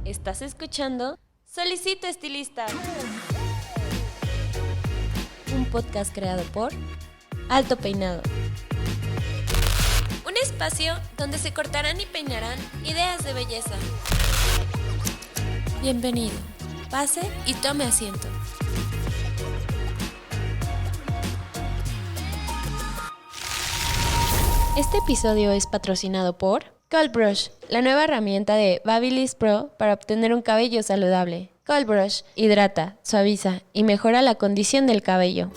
Estás escuchando Solicito Estilista, un podcast creado por Alto Peinado. Un espacio donde se cortarán y peinarán ideas de belleza. Bienvenido, pase y tome asiento. Este episodio es patrocinado por Cold Brush, la nueva herramienta de Babyliss Pro para obtener un cabello saludable. Cold Brush hidrata, suaviza y mejora la condición del cabello.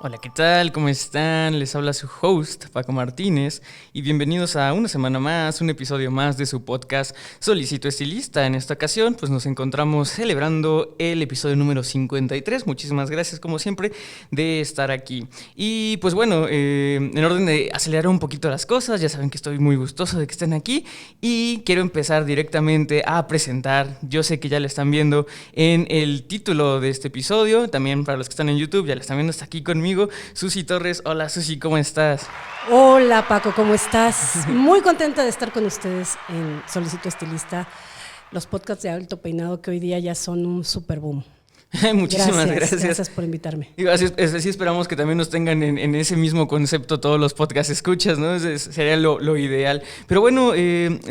Hola, ¿qué tal? ¿Cómo están? Les habla su host, Paco Martínez, y bienvenidos a una semana más, un episodio más de su podcast Solicito Estilista. En esta ocasión, pues nos encontramos celebrando el episodio número 53. Muchísimas gracias, como siempre, de estar aquí. Y pues bueno, en orden de acelerar un poquito las cosas, ya saben que estoy muy gustoso de que estén aquí y quiero empezar directamente a presentar. Yo sé que ya lo están viendo en el título de este episodio, también para los que están en YouTube, ya lo están viendo, está aquí conmigo. Susi Torres. Hola Susi, ¿cómo estás? Hola Paco, ¿cómo estás? Muy contenta de estar con ustedes en Solicito Estilista, los podcasts de Alto Peinado que hoy día ya son un super boom. Muchísimas gracias. Gracias por invitarme. Y así esperamos que también nos tengan en ese mismo concepto todos los podcast escuchas, ¿no? Sería lo ideal. Pero bueno,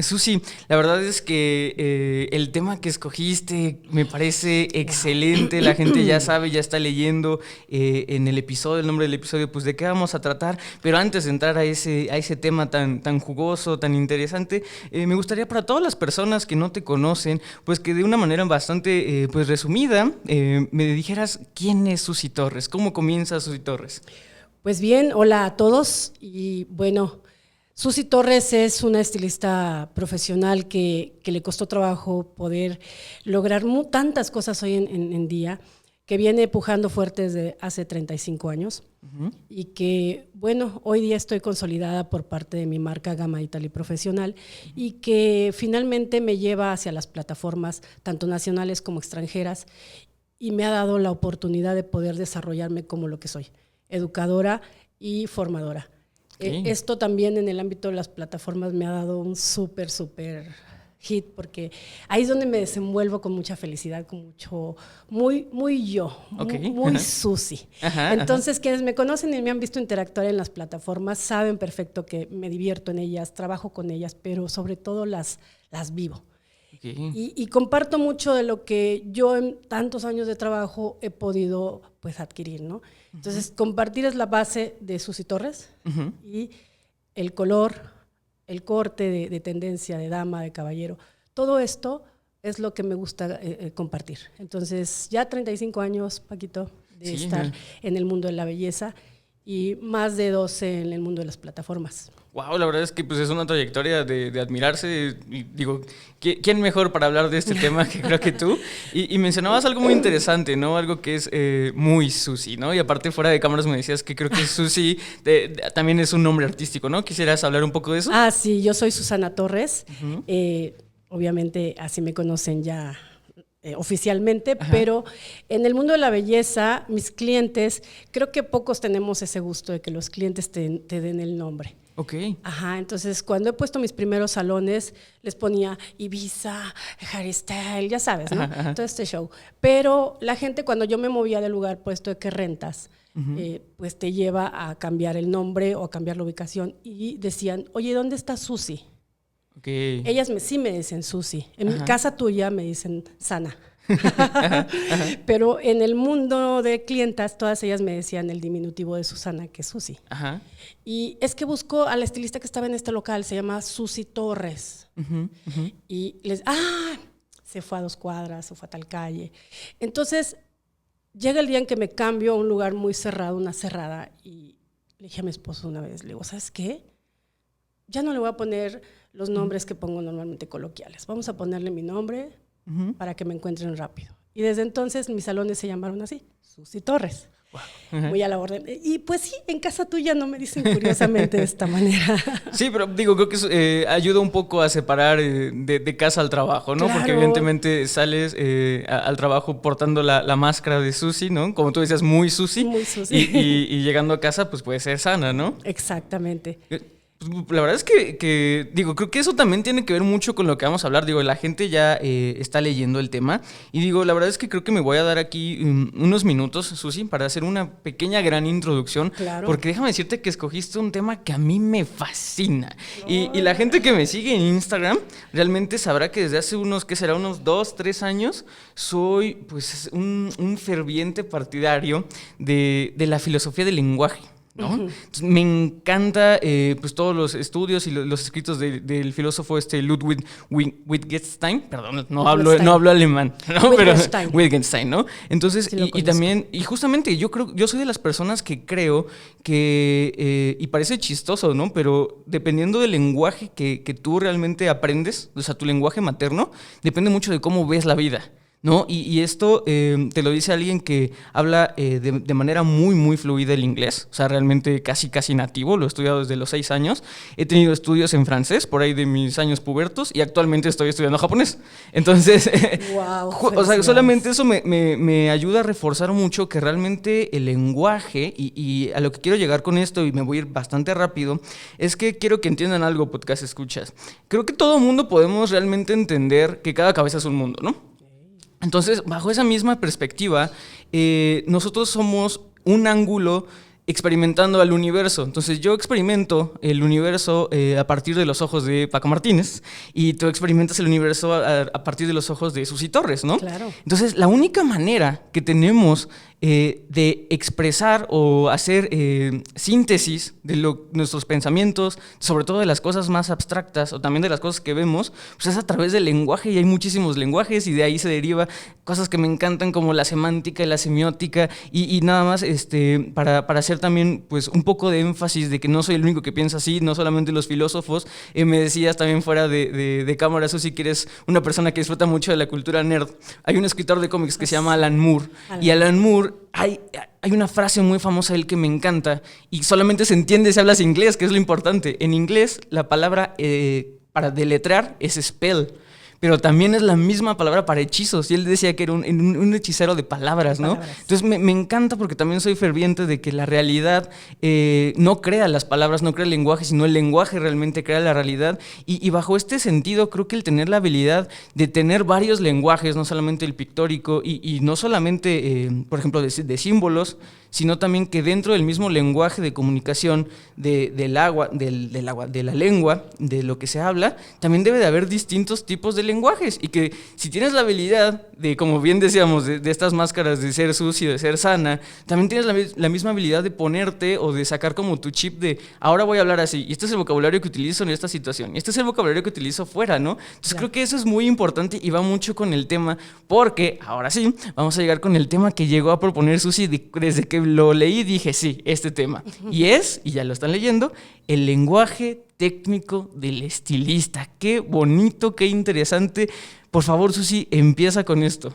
Susi, la verdad es que el tema que escogiste me parece excelente. La gente ya sabe, ya está leyendo en el episodio, el nombre del episodio, pues de qué vamos a tratar. Pero antes de entrar a ese tema tan jugoso, tan interesante, me gustaría para todas las personas que no te conocen, pues que de una manera bastante pues resumida, me dijeras quién es Susi Torres, cómo comienza Susi Torres. Pues bien, hola a todos y bueno, Susi Torres es una estilista profesional que le costó trabajo poder lograr tantas cosas hoy en día, que viene pujando fuerte desde hace 35 años y que, bueno, hoy día estoy consolidada por parte de mi marca Gama Italy Profesional y que finalmente me lleva hacia las plataformas tanto nacionales como extranjeras y me ha dado la oportunidad de poder desarrollarme como lo que soy, educadora y formadora. Okay. Esto también en el ámbito de las plataformas me ha dado un súper hit, porque ahí es donde me desenvuelvo con mucha felicidad, con mucho, muy yo, okay. muy Susi. Entonces, quienes me conocen y me han visto interactuar en las plataformas saben perfecto que me divierto en ellas, trabajo con ellas, pero sobre todo las vivo. Okay. Y comparto mucho de lo que yo en tantos años de trabajo he podido pues adquirir, ¿no? Entonces, compartir es la base de Susi Torres y el color, el corte de tendencia, de dama, de caballero, todo esto es lo que me gusta compartir. Entonces, ya 35 años, Paquito, de estar en el mundo de la belleza y más de 12 en el mundo de las plataformas. Wow, la verdad es que pues, es una trayectoria de admirarse. Y digo, ¿quién mejor para hablar de este tema que creo que tú? Y mencionabas algo muy interesante, ¿no? Algo que es muy Susi, ¿no? Y aparte, fuera de cámaras me decías que creo que Susi también es un nombre artístico, ¿no? ¿Quisieras hablar un poco de eso? Ah, sí, yo soy Susana Torres. Obviamente, así me conocen ya oficialmente, pero en el mundo de la belleza, mis clientes, creo que pocos tenemos ese gusto de que los clientes te den el nombre. Okay. Entonces cuando he puesto mis primeros salones, les ponía Ibiza, Hairstyle, ya sabes, ¿no? Todo este show. Pero la gente, cuando yo me movía del lugar, puesto de que rentas, pues te lleva a cambiar el nombre o a cambiar la ubicación. Y decían, oye, ¿dónde está Susi? Okay. Ellas sí me dicen Susi. En mi casa tuya me dicen Sana. Pero en el mundo de clientas, todas ellas me decían el diminutivo de Susana, que es Susi. Y es que buscó a la estilista que estaba en este local, se llama Susi Torres. Y se fue a 2 cuadras, se fue a tal calle. Entonces, llega el día en que me cambio a un lugar muy cerrado, una cerrada, y le dije a mi esposo una vez, le digo, ¿sabes qué? Ya no le voy a poner los nombres que pongo normalmente coloquiales. Vamos a ponerle mi nombre para que me encuentren rápido. Y desde entonces mis salones se llamaron así, Susi Torres. Wow. Voy a la orden. Y pues sí, en casa tuya no me dicen curiosamente de esta manera. Sí, pero digo, creo que ayuda un poco a separar de casa al trabajo, ¿no? Claro. Porque evidentemente sales al trabajo portando la máscara de Susi, ¿no? Como tú decías, muy Susi. Muy Susi. Y llegando a casa, pues puede ser Sana, ¿no? Exactamente. La verdad es que, digo, creo que eso también tiene que ver mucho con lo que vamos a hablar. Digo, la gente ya está leyendo el tema. Y digo, la verdad es que creo que me voy a dar aquí unos minutos, Susi, para hacer una pequeña gran introducción. Claro. Porque déjame decirte que escogiste un tema que a mí me fascina. Y la gente que me sigue en Instagram realmente sabrá que desde hace ¿qué será? Unos 2, 3 años, soy pues un ferviente partidario de la filosofía del lenguaje, ¿no? Entonces, me encanta pues todos los estudios y los escritos del filósofo Ludwig Wittgenstein, perdón, no hablo alemán, ¿no? Wittgenstein. Pero Wittgenstein, ¿no? Entonces, Sí, y también, y justamente yo soy de las personas que creo que, y parece chistoso, ¿no? Pero dependiendo del lenguaje que tú realmente aprendes, o sea, tu lenguaje materno, depende mucho de cómo ves la vida, ¿no? Y esto te lo dice alguien que habla de manera muy, muy fluida el inglés, o sea, realmente casi nativo, lo he estudiado desde los 6 años, he tenido estudios en francés por ahí de mis años pubertos y actualmente estoy estudiando japonés. Entonces, Wow, o sea, solamente eso me ayuda a reforzar mucho que realmente el lenguaje, y a lo que quiero llegar con esto, y me voy a ir bastante rápido, es que quiero que entiendan algo, podcast escuchas. Creo que todo mundo podemos realmente entender que cada cabeza es un mundo, ¿no? Entonces, bajo esa misma perspectiva, nosotros somos un ángulo experimentando al universo. Entonces, yo experimento el universo a partir de los ojos de Paco Martínez y tú experimentas el universo a partir de los ojos de Susi Torres, ¿no? Claro. Entonces, la única manera que tenemos de expresar o hacer síntesis de nuestros pensamientos, sobre todo de las cosas más abstractas o también de las cosas que vemos, pues es a través del lenguaje, y hay muchísimos lenguajes y de ahí se deriva cosas que me encantan como la semántica y la semiótica y nada más para hacer también pues un poco de énfasis de que no soy el único que piensa así, no solamente los filósofos. Me decías también fuera de cámara, Susi, que eres una persona que disfruta mucho de la cultura nerd. Hay un escritor de cómics que se llama Alan Moore, y Alan Moore hay una frase muy famosa de él que me encanta y solamente se entiende si hablas inglés, que es lo importante. En inglés la palabra para deletrear es spell, pero también es la misma palabra para hechizos, y él decía que era un hechicero de palabras, ¿no? Entonces me encanta porque también soy ferviente de que la realidad no crea las palabras, no crea el lenguaje, sino el lenguaje realmente crea la realidad, y bajo este sentido creo que el tener la habilidad de tener varios lenguajes, no solamente el pictórico y no solamente, por ejemplo, de símbolos, sino también que dentro del mismo lenguaje de comunicación de la lengua, de lo que se habla, también debe de haber distintos tipos de lenguajes, y que si tienes la habilidad de, como bien decíamos, de estas máscaras de ser Susi, de ser Sana, también tienes la misma habilidad de ponerte o de sacar como tu chip de ahora voy a hablar así, y este es el vocabulario que utilizo en esta situación, y este es el vocabulario que utilizo fuera, ¿no? Entonces creo que eso es muy importante y va mucho con el tema, porque ahora sí, vamos a llegar con el tema que llegó a proponer Susi desde que lo leí, dije sí, este tema, y ya lo están leyendo, el lenguaje técnico del estilista. Qué bonito, qué interesante. Por favor, Susi, empieza con esto.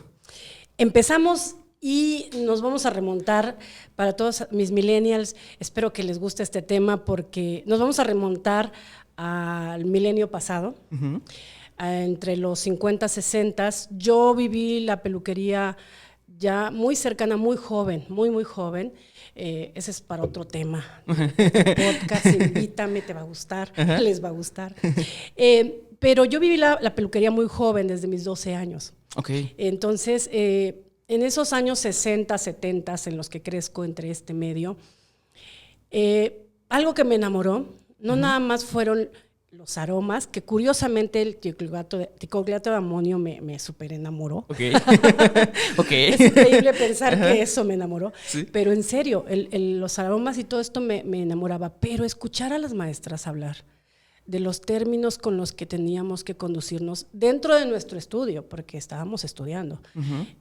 Empezamos y nos vamos a remontar para todos mis millennials. Espero que les guste este tema porque nos vamos a remontar al milenio pasado. Entre los 50, 60. Yo viví la peluquería ya muy cercana, muy joven, muy joven. Ese es para otro tema. Podcast, invítame, te va a gustar, les va a gustar. Pero yo viví la peluquería muy joven, desde mis 12 años. Okay. Entonces, en esos años 60, 70, en los que crezco entre este medio, algo que me enamoró, no nada más fueron los aromas, que curiosamente el ticogliato de amonio me súper enamoró. Okay. Okay. Es increíble pensar que eso me enamoró, sí. Pero en serio, los aromas y todo esto me enamoraba, pero escuchar a las maestras hablar de los términos con los que teníamos que conducirnos dentro de nuestro estudio, porque estábamos estudiando,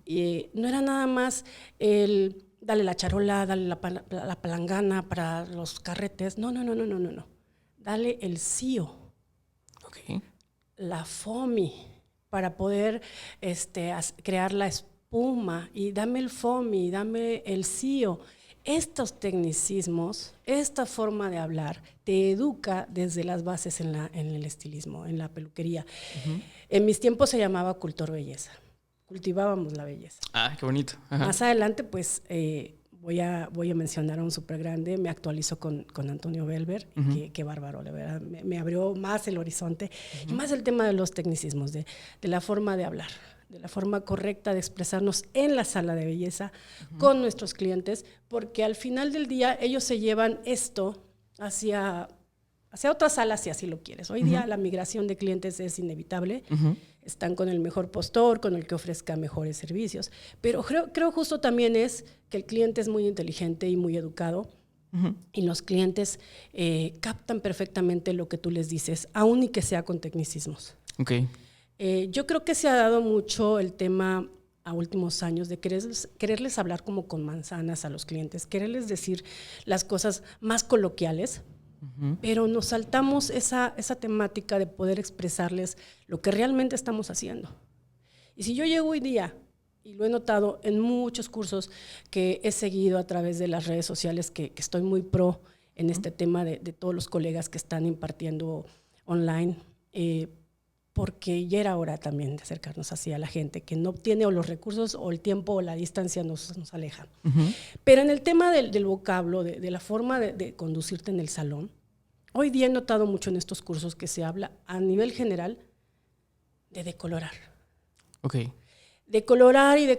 y no era nada más el dale la charola, dale la palangana para los carretes, no. Dale el CIO, okay, la FOMI, para poder crear la espuma, y dame el FOMI, dame el CIO. Estos tecnicismos, esta forma de hablar, te educa desde las bases en el estilismo, en la peluquería. En mis tiempos se llamaba cultor belleza, cultivábamos la belleza. Ah, qué bonito. Más adelante, pues, voy a mencionar a un súper grande, me actualizo con Antonio Belver, qué bárbaro, la verdad, me abrió más el horizonte, y más el tema de los tecnicismos, de la forma de hablar, de la forma correcta de expresarnos en la sala de belleza con nuestros clientes, porque al final del día ellos se llevan esto hacia otras salas si así lo quieres. Hoy día la migración de clientes es inevitable, están con el mejor postor, con el que ofrezca mejores servicios, pero creo justo también es que el cliente es muy inteligente y muy educado, y los clientes captan perfectamente lo que tú les dices, aun y que sea con tecnicismos. Okay. Yo creo que se ha dado mucho el tema a últimos años de quererles hablar como con manzanas a los clientes, quererles decir las cosas más coloquiales, pero nos saltamos esa temática de poder expresarles lo que realmente estamos haciendo. Y si yo llego hoy día, y lo he notado en muchos cursos que he seguido a través de las redes sociales, que estoy muy pro en este tema de todos los colegas que están impartiendo online, porque ya era hora también de acercarnos así a la gente que no tiene o los recursos o el tiempo o la distancia nos aleja. Pero en el tema del vocablo, de la forma de conducirte en el salón, hoy día he notado mucho en estos cursos que se habla a nivel general de decolorar. Okay. Decolorar y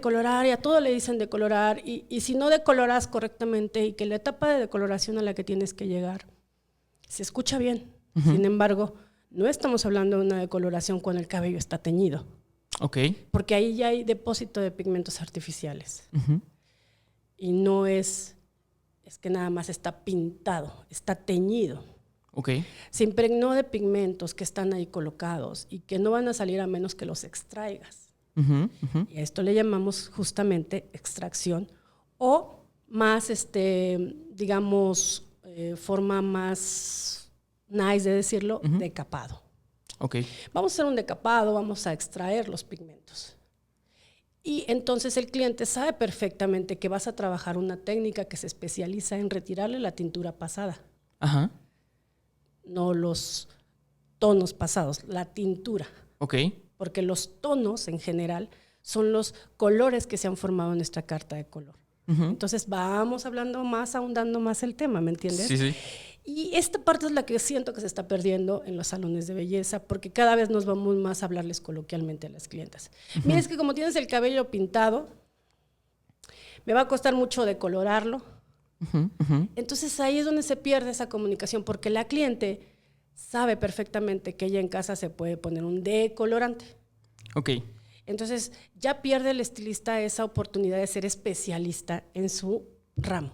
a todo le dicen decolorar, y si no decoloras correctamente y que la etapa de decoloración a la que tienes que llegar se escucha bien, sin embargo, no estamos hablando de una decoloración cuando el cabello está teñido. Okay. Porque ahí ya hay depósito de pigmentos artificiales. Y no es que nada más está pintado, está teñido. Okay. Se impregnó de pigmentos que están ahí colocados y que no van a salir a menos que los extraigas. Y a esto le llamamos justamente extracción o más, digamos, forma más nice de decirlo, decapado. Okay. Vamos a hacer un decapado, vamos a extraer los pigmentos. Y entonces el cliente sabe perfectamente que vas a trabajar una técnica que se especializa en retirarle la tintura pasada. No los tonos pasados, la tintura. Okay. Porque los tonos en general son los colores que se han formado en nuestra carta de color. Entonces vamos hablando más, ahondando más el tema, ¿me entiendes? Sí, sí. Y esta parte es la que siento que se está perdiendo en los salones de belleza, porque cada vez nos vamos más a hablarles coloquialmente a las clientas. Mira, es que como tienes el cabello pintado, me va a costar mucho decolorarlo. Entonces ahí es donde se pierde esa comunicación, porque la cliente sabe perfectamente que ella en casa se puede poner un decolorante. Okay. Entonces ya pierde el estilista esa oportunidad de ser especialista en su ramo.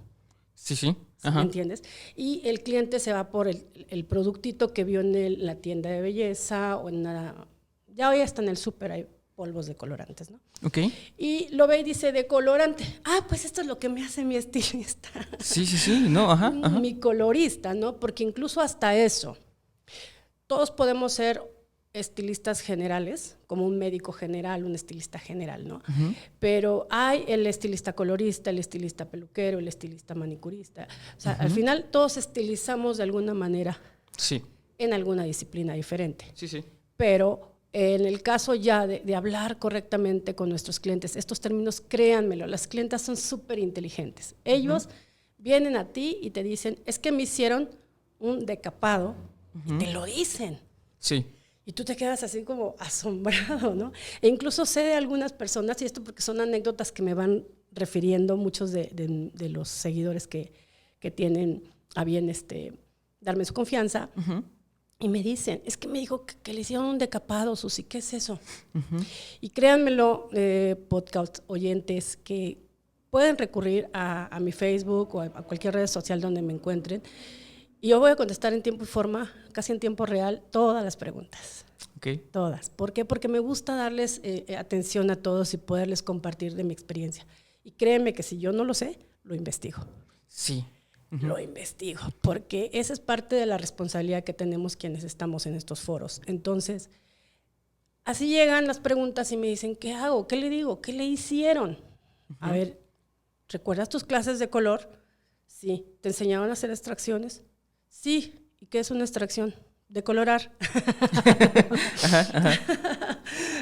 Sí, sí. ¿Me entiendes? Y el cliente se va por el productito que vio en la tienda de belleza o ya hoy hasta en el súper hay polvos decolorantes, ¿no? Okay. Y lo ve y dice, decolorante. Ah, pues esto es lo que me hace mi estilista. Sí, sí, sí. No, Mi colorista, ¿no? Porque incluso hasta eso, todos podemos ser estilistas generales, como un médico general, un estilista general, ¿no? Pero hay el estilista colorista, el estilista peluquero, el estilista manicurista. O sea, al final todos estilizamos de alguna manera en alguna disciplina diferente. Sí, sí. Pero en el caso ya de hablar correctamente con nuestros clientes, estos términos, créanmelo, las clientas son súper inteligentes. Ellos vienen a ti y te dicen, es que me hicieron un decapado, y te lo dicen. Sí. Y tú te quedas así como asombrado, ¿no? E incluso sé de algunas personas, y esto porque son anécdotas que me van refiriendo muchos de los seguidores que tienen a bien darme su confianza, y me dicen, es que me dijo que le hicieron un decapado, Susi, ¿qué es eso? Y créanmelo, podcast oyentes, que pueden recurrir a mi Facebook o a cualquier red social donde me encuentren, y yo voy a contestar en tiempo y forma, casi en tiempo real, todas las preguntas. Okay. Todas. ¿Por qué? Porque me gusta darles atención a todos y poderles compartir de mi experiencia. Y créeme que si yo no lo sé, lo investigo. Sí. Lo investigo, porque esa es parte de la responsabilidad que tenemos quienes estamos en estos foros. Entonces, así llegan las preguntas y me dicen, ¿qué hago? ¿Qué le digo? ¿Qué le hicieron? A ver, ¿recuerdas tus clases de color? Sí. ¿Te enseñaban a hacer extracciones? Sí. ¿Y qué es una extracción? Decolorar.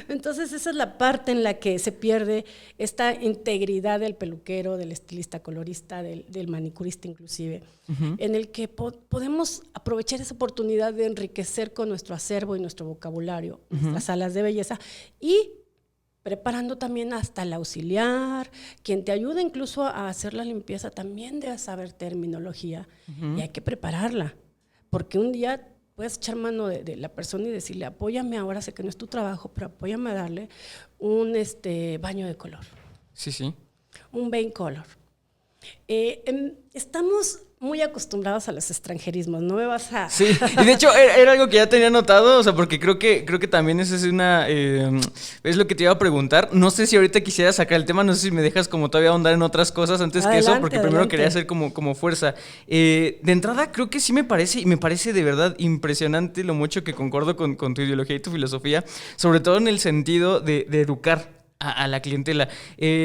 Entonces esa es la parte en la que se pierde esta integridad del peluquero, del estilista colorista, del manicurista inclusive, en el que podemos aprovechar esa oportunidad de enriquecer con nuestro acervo y nuestro vocabulario, nuestras salas de belleza, y preparando también hasta el auxiliar, quien te ayuda incluso a hacer la limpieza, también debe saber terminología, y hay que prepararla, porque un día puedes echar mano de la persona y decirle, apóyame ahora, sé que no es tu trabajo, pero apóyame a darle un baño de color. Sí, sí. Un vein color. Estamos muy acostumbrados a los extranjerismos, no me vas a... Sí, y de hecho era algo que ya tenía notado, o sea, porque creo que también eso es es lo que te iba a preguntar. No sé si ahorita quisiera sacar el tema, no sé si me dejas como todavía ahondar en otras cosas antes que eso, porque primero quería hacer como fuerza. De entrada creo que sí me parece de verdad impresionante lo mucho que concuerdo con tu ideología y tu filosofía, sobre todo en el sentido de educar a la clientela.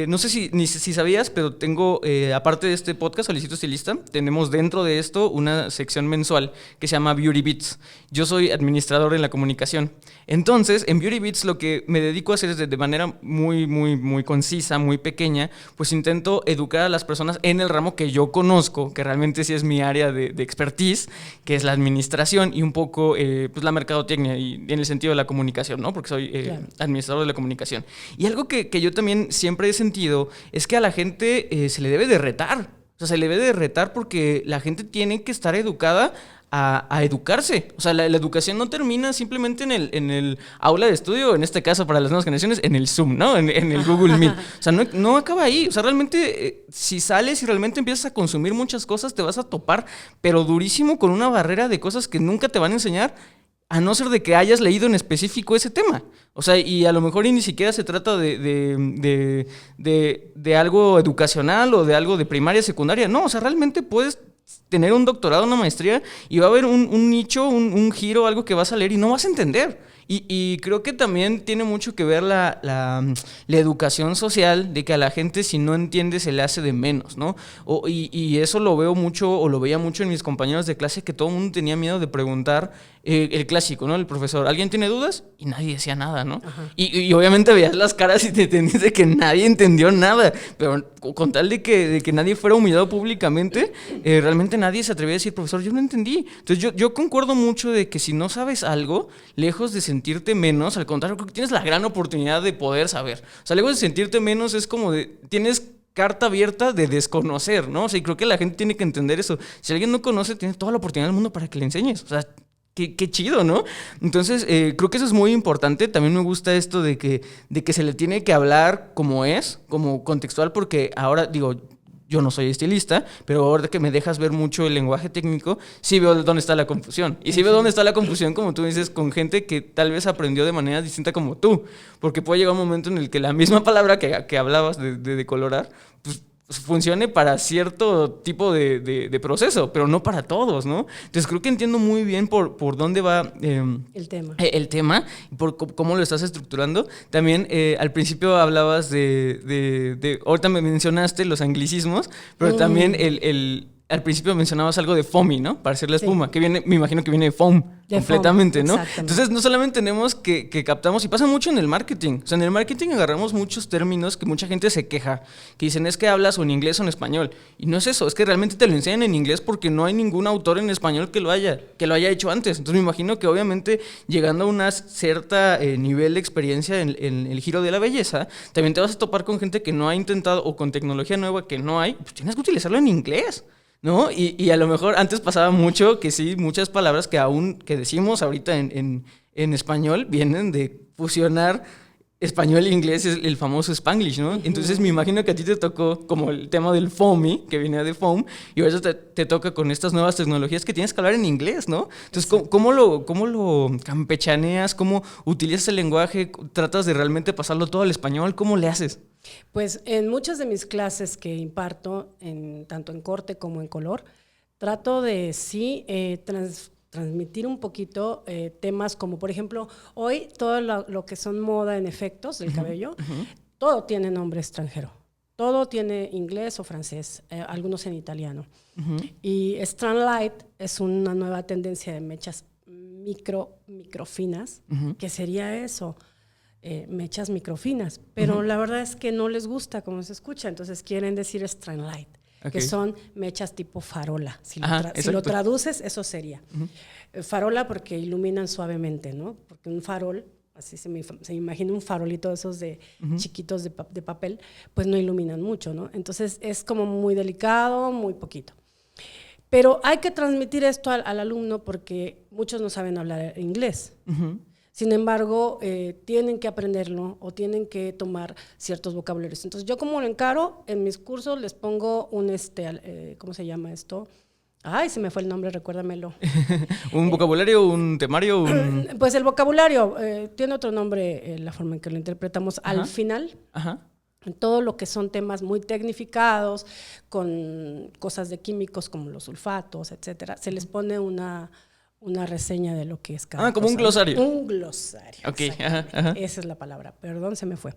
No sé si sabías, pero tengo, aparte de este podcast, Solicito Estilista, tenemos dentro de esto una sección mensual que se llama Beauty Beats. Yo soy administrador en la comunicación. Entonces, en Beauty Beats lo que me dedico a hacer es de manera muy concisa, muy pequeña, pues intento educar a las personas en el ramo que yo conozco, que realmente sí es mi área de expertise, que es la administración y un poco pues la mercadotecnia y en el sentido de la comunicación, ¿no? Porque soy claro, administrador de la comunicación. Y algo que yo también siempre he sentido es que a la gente se le debe de retar. O sea, se le debe de retar porque la gente tiene que estar educada a educarse. O sea, la educación no termina simplemente en el aula de estudio, en este caso para las nuevas generaciones, en el Zoom, ¿no? En el Google Meet. O sea, no acaba ahí. O sea, realmente, si sales y realmente empiezas a consumir muchas cosas, te vas a topar, pero durísimo, con una barrera de cosas que nunca te van a enseñar, a no ser de que hayas leído en específico ese tema. O sea, y a lo mejor ni siquiera se trata de algo educacional o de algo de primaria, secundaria. No, o sea, realmente puedes tener un doctorado, una maestría, y va a haber un nicho, un giro, algo que vas a leer y no vas a entender. Y creo que también tiene mucho que ver la educación social, de que a la gente si no entiende se le hace de menos, ¿no? Y eso lo veo mucho, o lo veía mucho en mis compañeros de clase, que todo el mundo tenía miedo de preguntar el clásico, ¿no? El profesor, ¿alguien tiene dudas? Y nadie decía nada, ¿no? Y obviamente veías las caras y te entendías de que nadie entendió nada, pero con tal de que nadie fuera humillado públicamente, realmente nadie se atrevía a decir, profesor, yo no entendí. Entonces yo concuerdo mucho de que si no sabes algo, lejos de sentirte menos, al contrario, creo que tienes la gran oportunidad de poder saber. O sea, lejos de sentirte menos es como tienes carta abierta de desconocer, ¿no? O sea, y creo que la gente tiene que entender eso. Si alguien no conoce, tienes toda la oportunidad del mundo para que le enseñes. O sea, qué chido, ¿no? Entonces, creo que eso es muy importante. También me gusta esto de que se le tiene que hablar como es, como contextual, porque ahora, digo, yo no soy estilista, pero ahora que me dejas ver mucho el lenguaje técnico, sí veo dónde está la confusión. Y sí veo dónde está la confusión, como tú dices, con gente que tal vez aprendió de manera distinta como tú. Porque puede llegar un momento en el que la misma palabra que hablabas de decolorar, pues funcione para cierto tipo de proceso, pero no para todos, ¿no? Entonces creo que entiendo muy bien por dónde va el tema, por cómo lo estás estructurando. También al principio hablabas ahorita me mencionaste los anglicismos, pero también al principio mencionabas algo de foamy, ¿no? Para hacer la espuma, que me imagino que viene de foam, completamente, ¿no? Entonces, no solamente tenemos que captamos, y pasa mucho en el marketing. O sea, en el marketing agarramos muchos términos que mucha gente se queja, que dicen, es que hablas o en inglés o en español. Y no es eso, es que realmente te lo enseñan en inglés porque no hay ningún autor en español que lo haya hecho antes. Entonces, me imagino que obviamente, llegando a un cierta nivel de experiencia en el giro de la belleza, también te vas a topar con gente que no ha intentado, o con tecnología nueva que no hay, pues tienes que utilizarlo en inglés, ¿no? Y a lo mejor antes pasaba mucho que sí, muchas palabras que decimos ahorita en español vienen de fusionar español e inglés, es el famoso Spanglish, ¿no? Entonces me imagino que a ti te tocó como el tema del foamy, que venía de foam, y ahora te toca con estas nuevas tecnologías que tienes que hablar en inglés, ¿no? Entonces, ¿cómo lo campechaneas? ¿Cómo utilizas el lenguaje? ¿Tratas de realmente pasarlo todo al español? ¿Cómo le haces? Pues en muchas de mis clases que imparto, tanto en corte como en color, trato de sí transmitir un poquito temas como, por ejemplo, hoy todo lo que son moda en efectos del cabello, todo tiene nombre extranjero. Todo tiene inglés o francés, algunos en italiano. Y Strand Light es una nueva tendencia de mechas microfinas, que sería eso. mechas microfinas, pero la verdad es que no les gusta como se escucha, entonces quieren decir string light, que son mechas tipo farola. Si lo traduces, eso sería. Farola porque iluminan suavemente, ¿no? Porque un farol, así se imagina un farolito de esos de chiquitos de papel, pues no iluminan mucho, ¿no? Entonces es como muy delicado, muy poquito. Pero hay que transmitir esto al alumno porque muchos no saben hablar inglés. Sin embargo, tienen que aprenderlo o tienen que tomar ciertos vocabularios. Entonces, yo como lo encaro, en mis cursos les pongo un, ¿cómo se llama esto? Ay, se me fue el nombre, recuérdamelo. ¿Un vocabulario, un temario? Pues el vocabulario tiene otro nombre, la forma en que lo interpretamos. Al final, todo lo que son temas muy tecnificados, con cosas de químicos como los sulfatos, etcétera, se les pone una reseña de lo que es cada como cosa. un glosario. Un glosario. Ok, esa es la palabra, perdón, se me fue.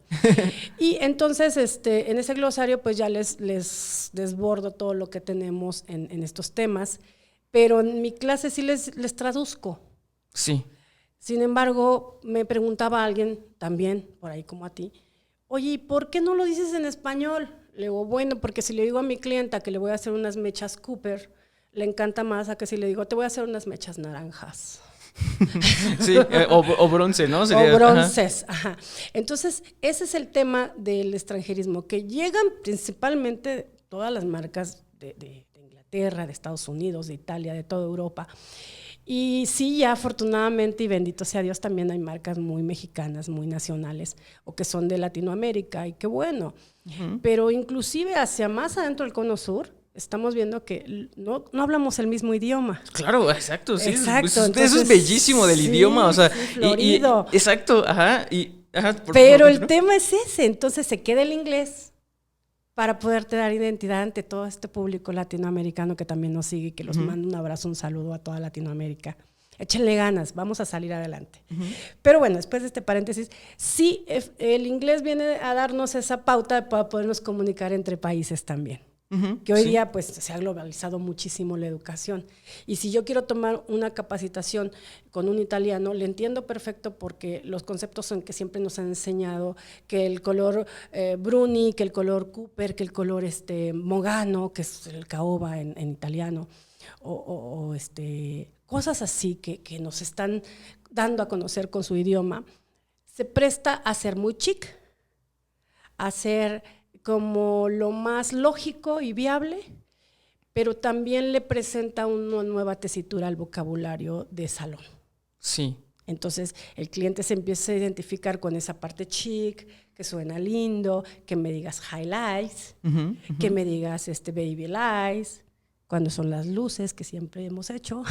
Y entonces, en ese glosario, pues ya les desbordo todo lo que tenemos en estos temas, pero en mi clase sí les traduzco. Sí. Sin embargo, me preguntaba alguien también, por ahí como a ti, oye, ¿y por qué no lo dices en español? Le digo, bueno, porque si le digo a mi clienta que le voy a hacer unas mechas Cooper, le encanta más a que si le digo, te voy a hacer unas mechas naranjas. Sí, o bronce, ¿no? Sería, o bronces, ajá. Entonces, ese es el tema del extranjerismo, que llegan principalmente todas las marcas de Inglaterra, de Estados Unidos, de Italia, de toda Europa. Y sí, ya afortunadamente, y bendito sea Dios, también hay marcas muy mexicanas, muy nacionales, o que son de Latinoamérica, y qué bueno. Pero inclusive hacia más adentro del Cono Sur, estamos viendo que no hablamos el mismo idioma. Claro, exacto, sí. Exacto. Entonces, eso es bellísimo del idioma, o sea, florido. Exacto, Pero el tema es ese, entonces se queda el inglés para poderte dar identidad ante todo este público latinoamericano que también nos sigue y que los mando un abrazo, un saludo a toda Latinoamérica. Échenle ganas, vamos a salir adelante. Pero bueno, después de este paréntesis, sí, el inglés viene a darnos esa pauta para podernos comunicar entre países también. Que hoy día pues se ha globalizado muchísimo la educación, y si yo quiero tomar una capacitación con un italiano, le entiendo perfecto porque los conceptos son que siempre nos han enseñado, que el color Bruni, que el color Cooper, que el color Mogano, que es el caoba en italiano, o cosas así que nos están dando a conocer con su idioma, se presta a ser muy chic, a ser como lo más lógico y viable, pero también le presenta una nueva tesitura al vocabulario de salón. Sí. Entonces el cliente se empieza a identificar con esa parte chic, que suena lindo, que me digas highlights, que me digas baby lights, cuando son las luces que siempre hemos hecho,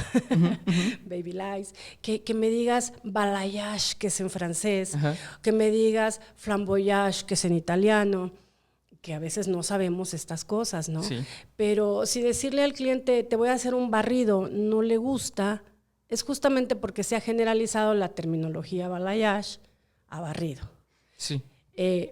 baby lights, que me digas balayage, que es en francés, que me digas flamboyage, que es en italiano, que a veces no sabemos estas cosas, ¿no? Sí. Pero si decirle al cliente, te voy a hacer un barrido, no le gusta, es justamente porque se ha generalizado la terminología balayage a barrido. Sí.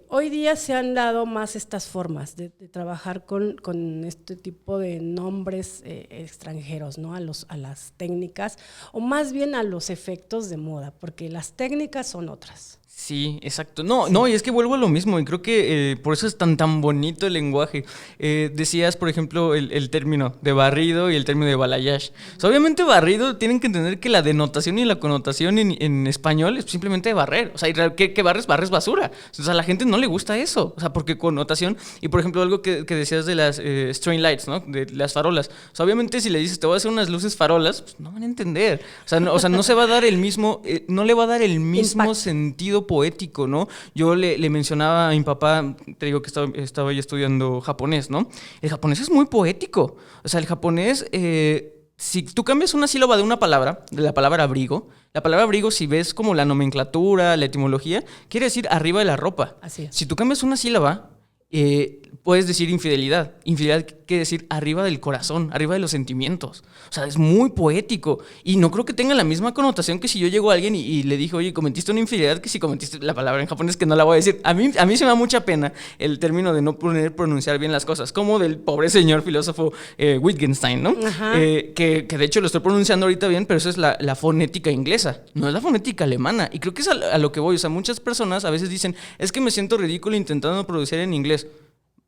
Hoy día se han dado más estas formas de trabajar con este tipo de nombres extranjeros, ¿no? A las técnicas, o más bien a los efectos de moda, porque las técnicas son otras. Sí, exacto. No, y es que vuelvo a lo mismo, y creo que por eso es tan bonito el lenguaje. Decías, por ejemplo, el término de barrido y el término de balayage. O sea, obviamente barrido, tienen que entender que la denotación y la connotación en español es simplemente barrer. O sea, ¿qué barres? Barres basura. O sea, a la gente no le gusta eso. O sea, porque connotación, y por ejemplo, algo que decías de las string lights, ¿no? De las farolas. O sea, obviamente si le dices, te voy a hacer unas luces farolas, pues no van a entender. O sea, no se va a dar el mismo, no le va a dar el mismo sentido poético, ¿no? Yo le mencionaba a mi papá, te digo que estaba yo estudiando japonés, ¿no? El japonés es muy poético. O sea, el japonés, si tú cambias una sílaba de una palabra, de la palabra abrigo, la palabra abrigo, si ves como la nomenclatura, la etimología, quiere decir arriba de la ropa. Así es. Si tú cambias una sílaba, puedes decir infidelidad. ¿Infidelidad que decir arriba del corazón, arriba de los sentimientos. O sea, es muy poético. Y no creo que tenga la misma connotación que si yo llego a alguien y le dije, oye, cometiste una infidelidad, que si cometiste la palabra en japonés que no la voy a decir. A mí se me da mucha pena el término de no poder pronunciar bien las cosas, como del pobre señor filósofo Wittgenstein, ¿no? Que de hecho lo estoy pronunciando ahorita bien, pero eso es la fonética inglesa, no es la fonética alemana. Y creo que es a lo que voy. O sea, muchas personas a veces dicen, es que me siento ridículo intentando pronunciar en inglés.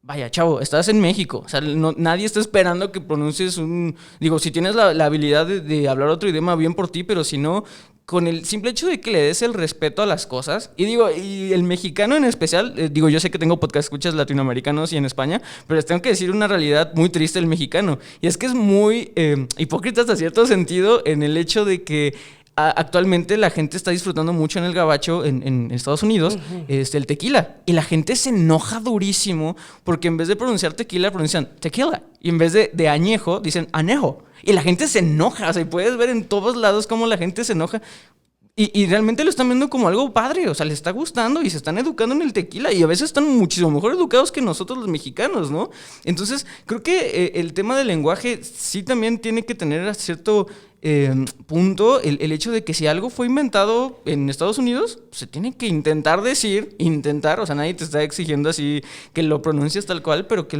Vaya, chavo, estás en México. O sea, nadie está esperando que pronuncies un... Digo, si tienes la habilidad de hablar otro idioma, bien por ti, pero si no, con el simple hecho de que le des el respeto a las cosas, y digo, y el mexicano en especial, digo, yo sé que tengo podcast escuchas latinoamericanos y en España, pero les tengo que decir una realidad muy triste del mexicano, y es que es muy hipócrita hasta cierto sentido en el hecho de que actualmente la gente está disfrutando mucho en el gabacho en Estados Unidos, el tequila. Y la gente se enoja durísimo porque en vez de pronunciar tequila, pronuncian tequila. Y en vez de añejo, dicen anejo. Y la gente se enoja. O sea, y puedes ver en todos lados cómo la gente se enoja. Y realmente lo están viendo como algo padre, o sea, les está gustando y se están educando en el tequila y a veces están muchísimo mejor educados que nosotros los mexicanos, ¿no? Entonces, creo que el tema del lenguaje sí también tiene que tener a cierto punto el hecho de que si algo fue inventado en Estados Unidos, se tiene que intentar decir, o sea, nadie te está exigiendo así que lo pronuncies tal cual, pero que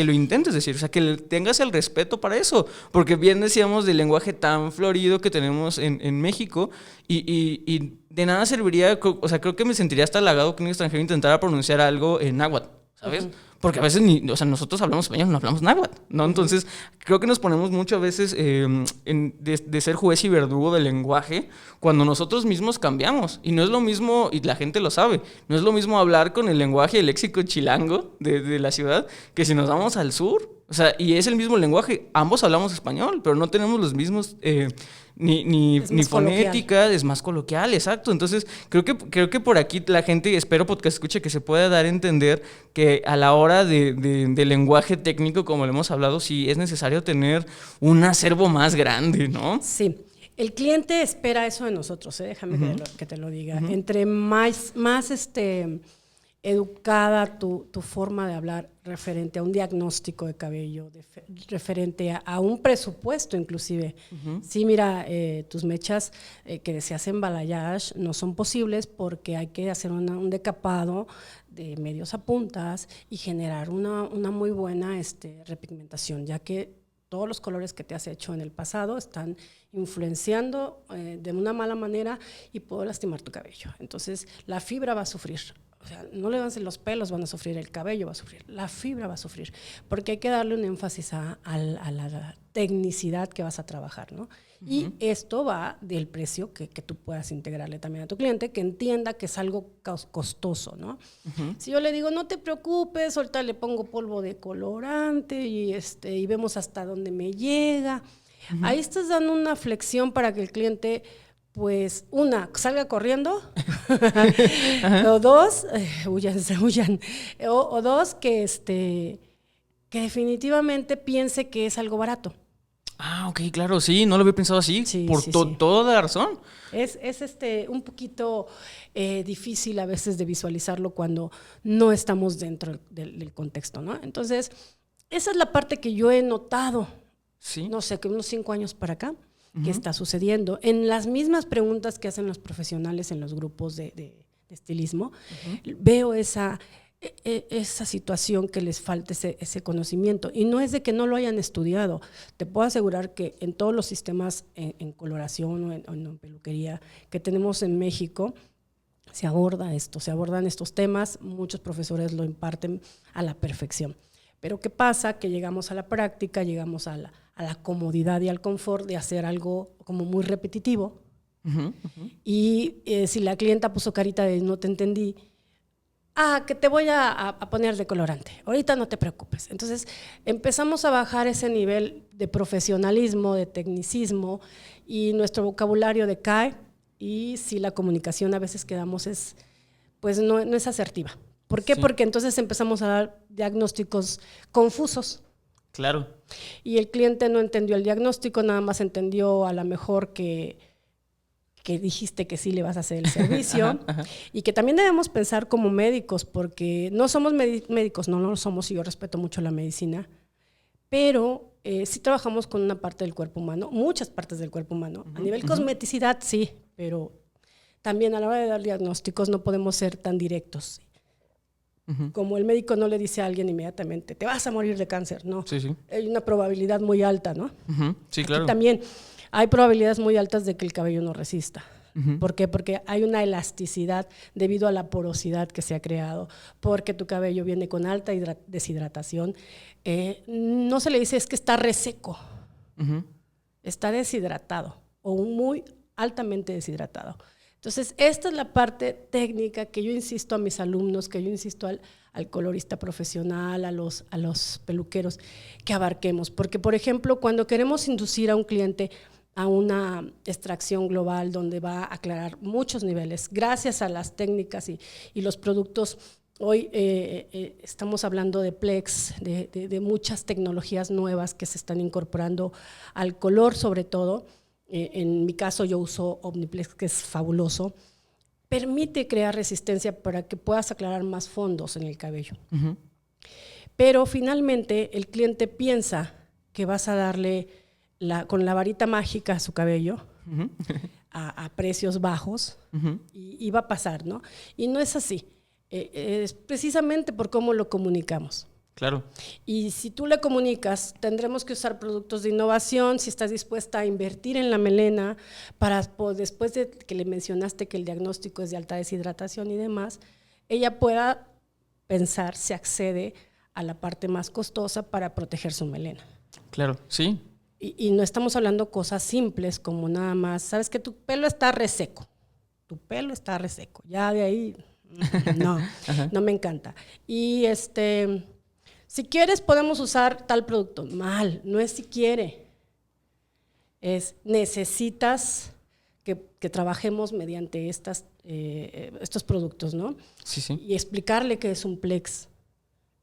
lo intentes decir, o sea, que tengas el respeto para eso, porque bien decíamos del lenguaje tan florido que tenemos en México y de nada serviría, o sea, creo que me sentiría hasta halagado que un extranjero intentara pronunciar algo en náhuatl, ¿sabes? Porque a veces o sea, nosotros hablamos español, no hablamos náhuatl, ¿no? Entonces, creo que nos ponemos mucho a veces de ser juez y verdugo del lenguaje cuando nosotros mismos cambiamos. Y no es lo mismo, y la gente lo sabe, no es lo mismo hablar con el lenguaje, el léxico chilango de la ciudad que si nos vamos al sur. O sea, y es el mismo lenguaje, ambos hablamos español, pero no tenemos los mismos... ni fonética, coloquial. Es más coloquial, exacto. Entonces, creo que por aquí la gente, espero porque escuche, que se pueda dar a entender que a la hora de lenguaje técnico, como lo hemos hablado, sí es necesario tener un acervo más grande, ¿no? Sí. El cliente espera eso de nosotros, déjame que te lo diga. Entre más educada tu forma de hablar referente a un diagnóstico de cabello, referente a un presupuesto inclusive. Sí, mira, tus mechas que se hacen balayage no son posibles porque hay que hacer un decapado de medios a puntas y generar una muy buena repigmentación, ya que todos los colores que te has hecho en el pasado están influenciando de una mala manera y puede lastimar tu cabello. Entonces, la fibra va a sufrir. O sea, no le van los pelos, van a sufrir, el cabello va a sufrir, la fibra va a sufrir, porque hay que darle un énfasis a la tecnicidad que vas a trabajar, ¿no? Y esto va del precio que tú puedas integrarle también a tu cliente, que entienda que es algo costoso, ¿no? Si yo le digo, no te preocupes, ahorita le pongo polvo de colorante y vemos hasta dónde me llega. Ahí estás dando una flexión para que el cliente... Pues una, salga corriendo, o dos, huyan, o dos, que definitivamente piense que es algo barato. Ah, ok, claro, sí, no lo había pensado así, sí, por toda la razón. Es un poquito difícil a veces de visualizarlo cuando no estamos dentro del contexto, ¿no? Entonces, esa es la parte que yo he notado, ¿sí? No sé, que unos 5 años para acá, que está sucediendo. En las mismas preguntas que hacen los profesionales en los grupos de estilismo, veo esa situación que les falta ese conocimiento. Y no es de que no lo hayan estudiado. Te puedo asegurar que en todos los sistemas en coloración o en peluquería que tenemos en México, se abordan estos temas. Muchos profesores lo imparten a la perfección. Pero ¿qué pasa? Que llegamos a la práctica, llegamos a la comodidad y al confort de hacer algo como muy repetitivo. Y si la clienta puso carita de no te entendí, que te voy a poner de colorante, ahorita no te preocupes. Entonces empezamos a bajar ese nivel de profesionalismo, de tecnicismo, y nuestro vocabulario decae, y si la comunicación a veces que damos pues no es asertiva. ¿Por qué? Sí. Porque entonces empezamos a dar diagnósticos confusos. Claro. Y el cliente no entendió el diagnóstico, nada más entendió a lo mejor que dijiste que sí le vas a hacer el servicio. Y que también debemos pensar como médicos, porque no somos médicos, no lo somos, y yo respeto mucho la medicina, pero sí trabajamos con una parte del cuerpo humano, muchas partes del cuerpo humano. A nivel cosmeticidad, sí, pero también a la hora de dar diagnósticos no podemos ser tan directos. Como el médico no le dice a alguien inmediatamente, te vas a morir de cáncer, no. Sí, sí. Hay una probabilidad muy alta, ¿no? Sí, claro. Aquí también hay probabilidades muy altas de que el cabello no resista. ¿Por qué? Porque hay una elasticidad debido a la porosidad que se ha creado, porque tu cabello viene con alta deshidratación. No se le dice es que está reseco, está deshidratado o muy altamente deshidratado. Entonces, esta es la parte técnica que yo insisto a mis alumnos, que yo insisto al colorista profesional, a los peluqueros, que abarquemos. Porque, por ejemplo, cuando queremos inducir a un cliente a una extracción global donde va a aclarar muchos niveles, gracias a las técnicas y los productos. Hoy estamos hablando de Plex, de muchas tecnologías nuevas que se están incorporando al color sobre todo. En mi caso yo uso Omniplex, que es fabuloso. Permite crear resistencia para que puedas aclarar más fondos en el cabello. Pero finalmente el cliente piensa que vas a darle con la varita mágica a su cabello a precios bajos y va a pasar, ¿no? Y no es así. Es precisamente por cómo lo comunicamos. Claro. Y si tú le comunicas, tendremos que usar productos de innovación, si estás dispuesta a invertir en la melena, para después de que le mencionaste que el diagnóstico es de alta deshidratación y demás, ella pueda pensar si accede a la parte más costosa para proteger su melena. Claro, sí. Y no estamos hablando cosas simples como nada más, sabes que tu pelo está reseco, ya de ahí, no me encanta. Y si quieres podemos usar tal producto. Mal, no es si quiere, es necesitas que trabajemos mediante estos productos, ¿no? Sí, sí. Y explicarle que es un Plex,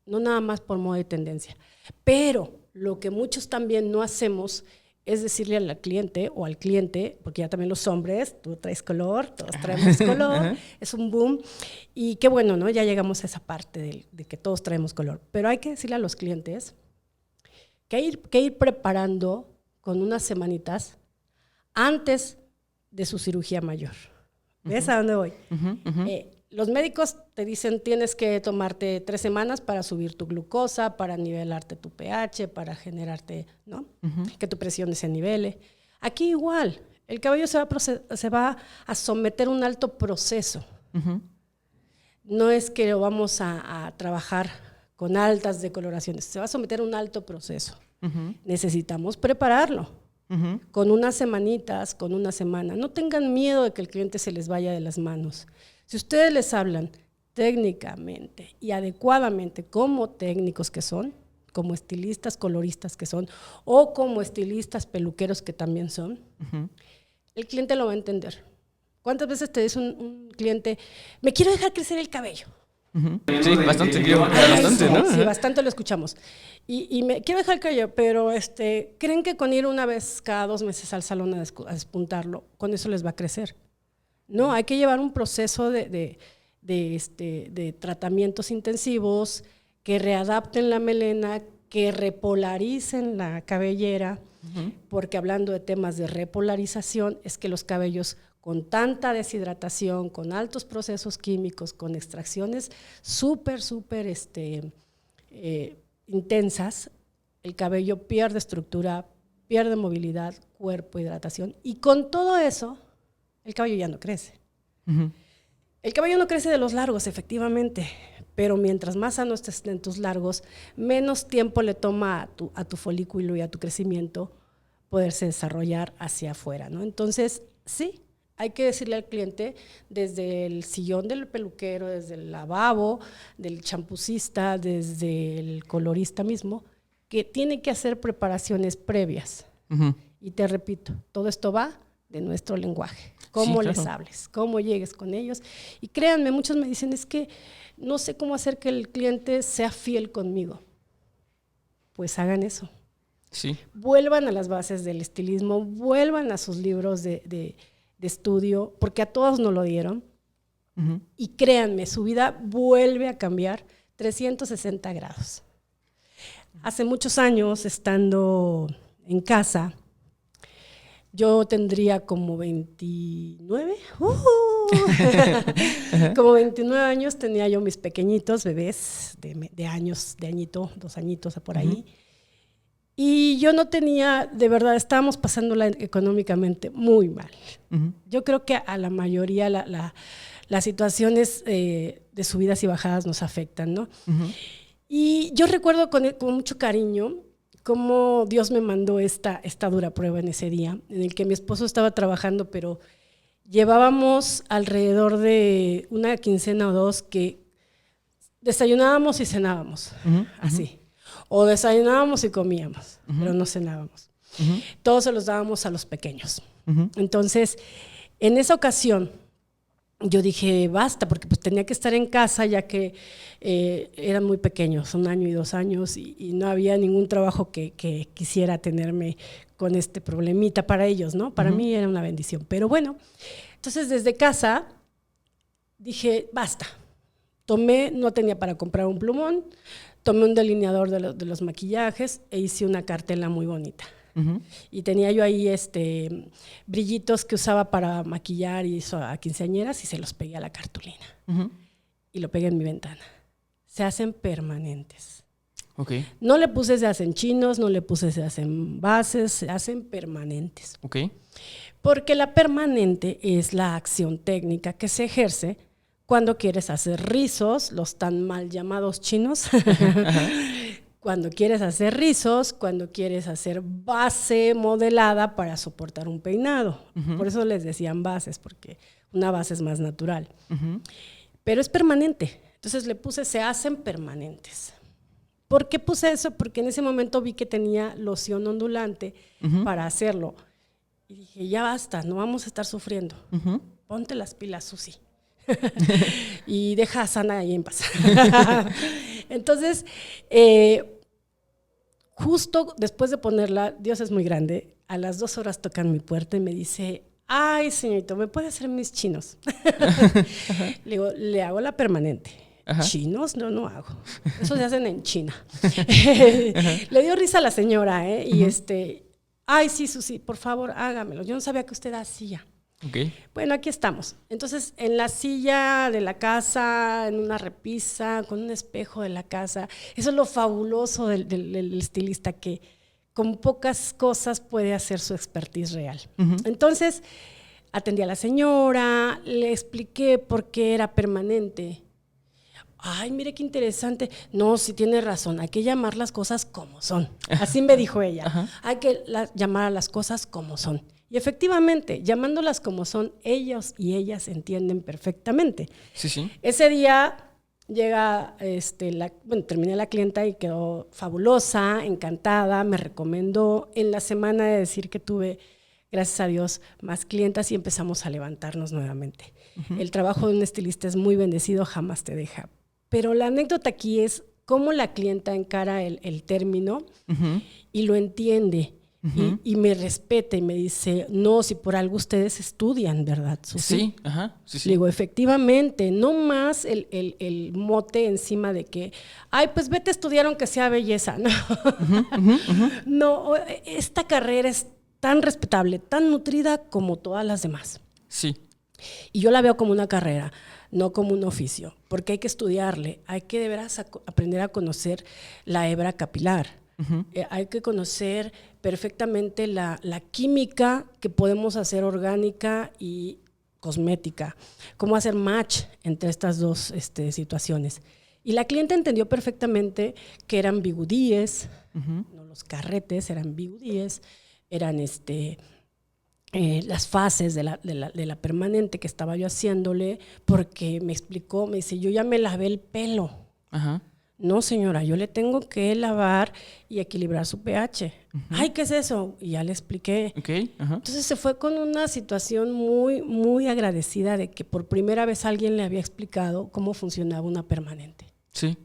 no nada más por moda y tendencia. Pero lo que muchos también no hacemos es decirle al cliente o al cliente, porque ya también los hombres, tú traes color, todos traemos color, es un boom, y qué bueno, ¿no? Ya llegamos a esa parte de que todos traemos color, pero hay que decirle a los clientes que ir preparando con unas semanitas antes de su cirugía mayor. ¿Ves a dónde voy? Los médicos te dicen tienes que tomarte 3 semanas para subir tu glucosa, para nivelarte tu pH, para generarte, ¿no? Que tu presión se nivele. Aquí igual, el cabello se va a someter a un alto proceso. No es que lo vamos a trabajar con altas decoloraciones, se va a someter a un alto proceso. Necesitamos prepararlo. Con unas semanitas, con una semana. No tengan miedo de que el cliente se les vaya de las manos. Si ustedes les hablan técnicamente y adecuadamente como técnicos que son, como estilistas, coloristas que son, o como estilistas, peluqueros que también son, el cliente lo va a entender. ¿Cuántas veces te dice un cliente, me quiero dejar crecer el cabello? Sí, bastante, bastante, ¿no? Sí, bastante lo escuchamos. Y me quiero dejar el cabello, pero ¿creen que con ir una vez cada 2 meses al salón a despuntarlo, con eso les va a crecer? No, hay que llevar un proceso de tratamientos intensivos que readapten la melena, que repolaricen la cabellera, porque hablando de temas de repolarización, es que los cabellos con tanta deshidratación, con altos procesos químicos, con extracciones súper intensas, el cabello pierde estructura, pierde movilidad, cuerpo, hidratación, y con todo eso, el cabello ya no crece. El cabello no crece de los largos, efectivamente, pero mientras más sano estés en tus largos, menos tiempo le toma a tu folículo y a tu crecimiento poderse desarrollar hacia afuera, ¿no? Entonces, sí, hay que decirle al cliente desde el sillón del peluquero, desde el lavabo, del champucista, desde el colorista mismo, que tiene que hacer preparaciones previas. Y te repito, todo esto va de nuestro lenguaje, cómo les hables, cómo llegues con ellos. Y créanme, muchos me dicen, es que no sé cómo hacer que el cliente sea fiel conmigo. Pues hagan eso. Sí. Vuelvan a las bases del estilismo, vuelvan a sus libros de estudio, porque a todos nos lo dieron. Y créanme, su vida vuelve a cambiar 360 grados. Hace muchos años, estando en casa, yo tendría como 29, como 29 años tenía yo mis pequeñitos bebés de años, de añito, 2 añitos por ahí. Y yo no tenía, de verdad, estábamos pasándola económicamente muy mal. Yo creo que a la mayoría las situaciones de subidas y bajadas nos afectan, ¿no? Y yo recuerdo con mucho cariño cómo Dios me mandó esta dura prueba en ese día, en el que mi esposo estaba trabajando, pero llevábamos alrededor de una quincena o 2 que desayunábamos y cenábamos, así. O desayunábamos y comíamos, pero no cenábamos. Todos se los dábamos a los pequeños. Entonces, en esa ocasión, yo dije, basta, porque pues tenía que estar en casa, ya que eran muy pequeños, 1 año y 2 años, y no había ningún trabajo que quisiera tenerme con este problemita para ellos, ¿no? Para mí era una bendición. Pero bueno, entonces desde casa dije, basta. No tenía para comprar un plumón, tomé un delineador de los maquillajes e hice una cartela muy bonita. Y tenía yo ahí brillitos que usaba para maquillar y eso a quinceañeras y se los pegué a la cartulina. Y lo pegué en mi ventana. Se hacen permanentes. Okay. No le puse se hacen chinos, no le puse se hacen bases, se hacen permanentes. Okay. Porque la permanente es la acción técnica que se ejerce cuando quieres hacer rizos, los tan mal llamados chinos. Cuando quieres hacer rizos, cuando quieres hacer base modelada para soportar un peinado. Por eso les decían bases, porque una base es más natural. Pero es permanente. Entonces le puse se hacen permanentes. ¿Por qué puse eso? Porque en ese momento vi que tenía loción ondulante para hacerlo. Y dije, ya basta, no vamos a estar sufriendo. Ponte las pilas, Susi. Y deja a Sana ahí en paz. Entonces, justo después de ponerla, Dios es muy grande, a las 2 horas tocan mi puerta y me dice, ay, señorito, ¿me puede hacer mis chinos? Le digo, le hago la permanente. ¿Chinos? No hago. Eso se hacen en China. Le dio risa a la señora, y ay, sí, Susi, por favor, hágamelo. Yo no sabía que usted hacía. Okay. Bueno, aquí estamos. Entonces, en la silla de la casa, en una repisa, con un espejo de la casa. Eso es lo fabuloso del estilista, que con pocas cosas puede hacer su expertise real. Entonces, atendí a la señora, le expliqué por qué era permanente. Ay, mire qué interesante. No, sí tiene razón, hay que llamar las cosas como son. Así me dijo ella. Hay que llamar a las cosas como son. Y efectivamente, llamándolas como son, ellos y ellas entienden perfectamente. Sí. Ese día llega, terminé la clienta y quedó fabulosa, encantada, me recomendó. En la semana de decir que tuve, gracias a Dios, más clientas y empezamos a levantarnos nuevamente. El trabajo de un estilista es muy bendecido, jamás te deja. Pero la anécdota aquí es cómo la clienta encara el término y lo entiende. Y me respeta y me dice, no, si por algo ustedes estudian, ¿verdad, Susi? Sí. Digo, efectivamente, no más el mote encima de que, ay, pues vete a estudiar aunque sea belleza. No, no, esta carrera es tan respetable, tan nutrida como todas las demás. Sí. Y yo la veo como una carrera, no como un oficio, porque hay que estudiarle, hay que de veras aprender a conocer la hebra capilar. Hay que conocer perfectamente la química que podemos hacer orgánica y cosmética, cómo hacer match entre estas dos situaciones. Y la clienta entendió perfectamente que eran bigudíes, no los carretes, eran bigudíes, eran las fases de la permanente que estaba yo haciéndole, porque me explicó, me dice, yo ya me lavé el pelo. No, señora, yo le tengo que lavar y equilibrar su pH. Ay, ¿qué es eso? Y ya le expliqué. Entonces se fue con una situación muy, muy agradecida de que por primera vez alguien le había explicado cómo funcionaba una permanente. Sí.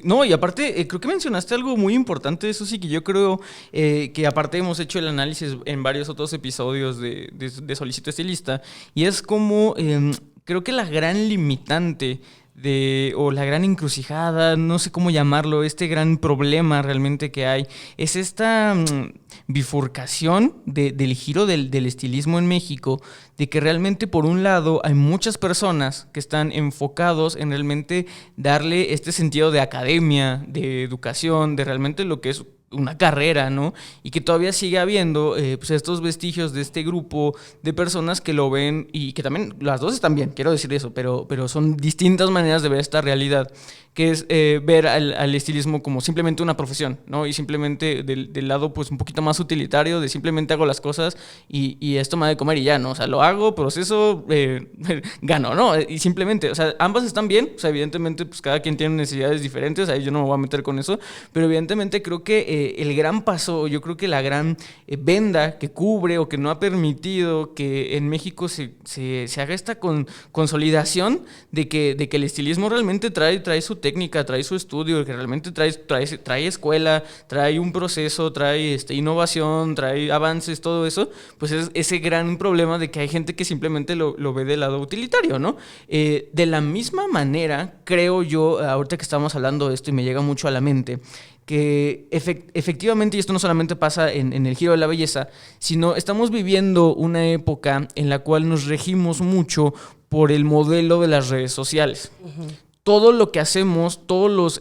No, y aparte, creo que mencionaste algo muy importante, eso sí, que yo creo que aparte hemos hecho el análisis en varios otros episodios de Solicito Estilista, y es como, creo que la gran limitante o la gran encrucijada, no sé cómo llamarlo, este gran problema realmente que hay, es esta bifurcación del giro del estilismo en México, de que realmente por un lado hay muchas personas que están enfocados en realmente darle este sentido de academia, de educación, de realmente lo que es una carrera, ¿no? Y que todavía sigue habiendo pues estos vestigios de este grupo de personas que lo ven, y que también las dos están bien, quiero decir eso, pero son distintas maneras de ver esta realidad, que es ver al estilismo como simplemente una profesión, ¿no? Y simplemente del lado pues un poquito más utilitario, de simplemente hago las cosas y esto me da de comer y ya, ¿no? O sea, lo hago, proceso, gano, ¿no? Y simplemente, o sea, ambas están bien, o sea, evidentemente pues cada quien tiene necesidades diferentes, ahí yo no me voy a meter con eso, pero evidentemente creo que el gran paso, yo creo que la gran venda que cubre o que no ha permitido que en México se haga esta consolidación de que el estilismo realmente trae su técnica, trae su estudio, que realmente trae escuela, trae un proceso, trae innovación, trae avances, todo eso, pues es ese gran problema de que hay gente que simplemente lo ve del lado utilitario, ¿no? De la misma manera, creo yo, ahorita que estamos hablando de esto y me llega mucho a la mente, que efectivamente, y esto no solamente pasa en el giro de la belleza, sino estamos viviendo una época en la cual nos regimos mucho por el modelo de las redes sociales. Uh-huh. Todo lo que hacemos, todos los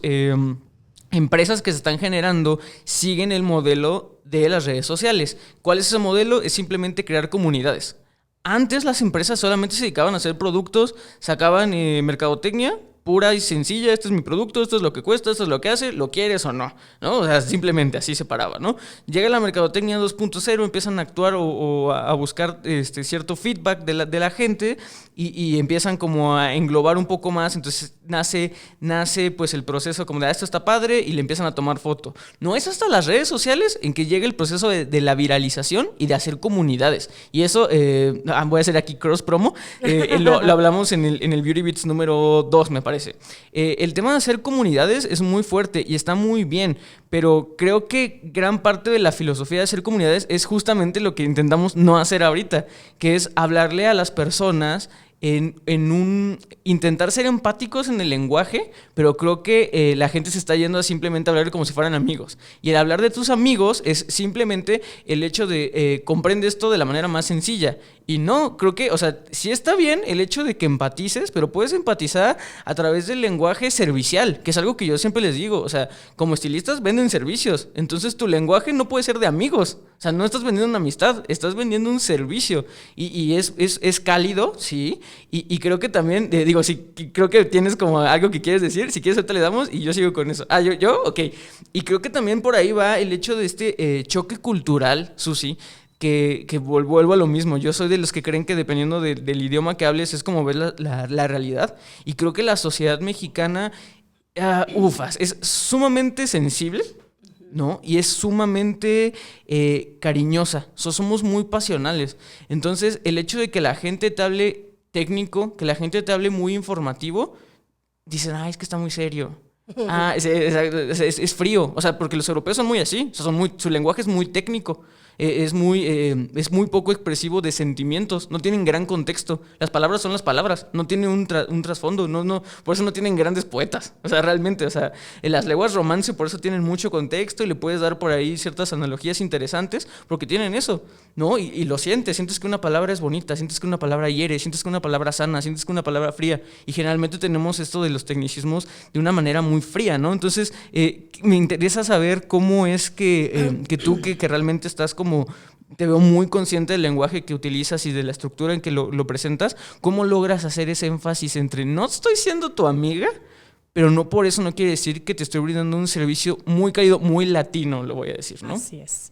empresas que se están generando siguen el modelo de las redes sociales. ¿Cuál es ese modelo? Es simplemente crear comunidades. Antes las empresas solamente se dedicaban a hacer productos, sacaban mercadotecnia pura y sencilla, este es mi producto, esto es lo que cuesta, esto es lo que hace, lo quieres o no, ¿no? O sea, simplemente así se paraba, ¿no? Llega la mercadotecnia 2.0, empiezan a actuar o a buscar cierto feedback de la gente y empiezan como a englobar un poco más, entonces nace pues el proceso como de esto está padre y le empiezan a tomar foto. No es hasta las redes sociales en que llega el proceso de la viralización y de hacer comunidades. Y eso, voy a hacer aquí cross promo, lo hablamos en el Beauty Beats número 2, me parece. El tema de hacer comunidades es muy fuerte y está muy bien, pero creo que gran parte de la filosofía de hacer comunidades es justamente lo que intentamos no hacer ahorita, que es hablarle a las personas en intentar ser empáticos en el lenguaje, pero creo que la gente se está yendo a simplemente hablar como si fueran amigos. Y el hablar de tus amigos es simplemente el hecho de comprende esto de la manera más sencilla. Y no, creo que, o sea, sí está bien el hecho de que empatices, pero puedes empatizar a través del lenguaje servicial, que es algo que yo siempre les digo. O sea, como estilistas venden servicios, entonces tu lenguaje no puede ser de amigos. O sea, no estás vendiendo una amistad, estás vendiendo un servicio. Y es cálido, sí. Y creo que también, creo que tienes como algo que quieres decir. Si quieres, ahorita le damos y yo sigo con eso. ¿Yo? Ok. Y creo que también por ahí va el hecho de este choque cultural, Susi, que vuelvo a lo mismo. Yo soy de los que creen que dependiendo del idioma que hables es como ves la realidad. Y creo que la sociedad mexicana, es sumamente sensible, ¿no? Y es sumamente cariñosa. Somos muy pasionales. Entonces, el hecho de que la gente te hable técnico, que la gente te hable muy informativo, dicen, es que está muy serio. Es frío. O sea, porque los europeos son muy así. O sea, su lenguaje es muy técnico. Es muy poco expresivo de sentimientos, no tienen gran contexto. Las palabras son las palabras, no tienen un trasfondo, no, por eso no tienen grandes poetas. O sea, realmente, o sea, en las lenguas romance por eso tienen mucho contexto y le puedes dar por ahí ciertas analogías interesantes porque tienen eso, ¿no? Y lo sientes que una palabra es bonita, sientes que una palabra hiere, sientes que una palabra sana, sientes que una palabra fría. Y generalmente tenemos esto de los tecnicismos de una manera muy fría, ¿no? Entonces, me interesa saber cómo es que tú que realmente estás como te veo muy consciente del lenguaje que utilizas y de la estructura en que lo presentas, ¿cómo logras hacer ese énfasis entre no estoy siendo tu amiga, pero no por eso no quiere decir que te estoy brindando un servicio muy cálido, muy latino, lo voy a decir, ¿no? Así es.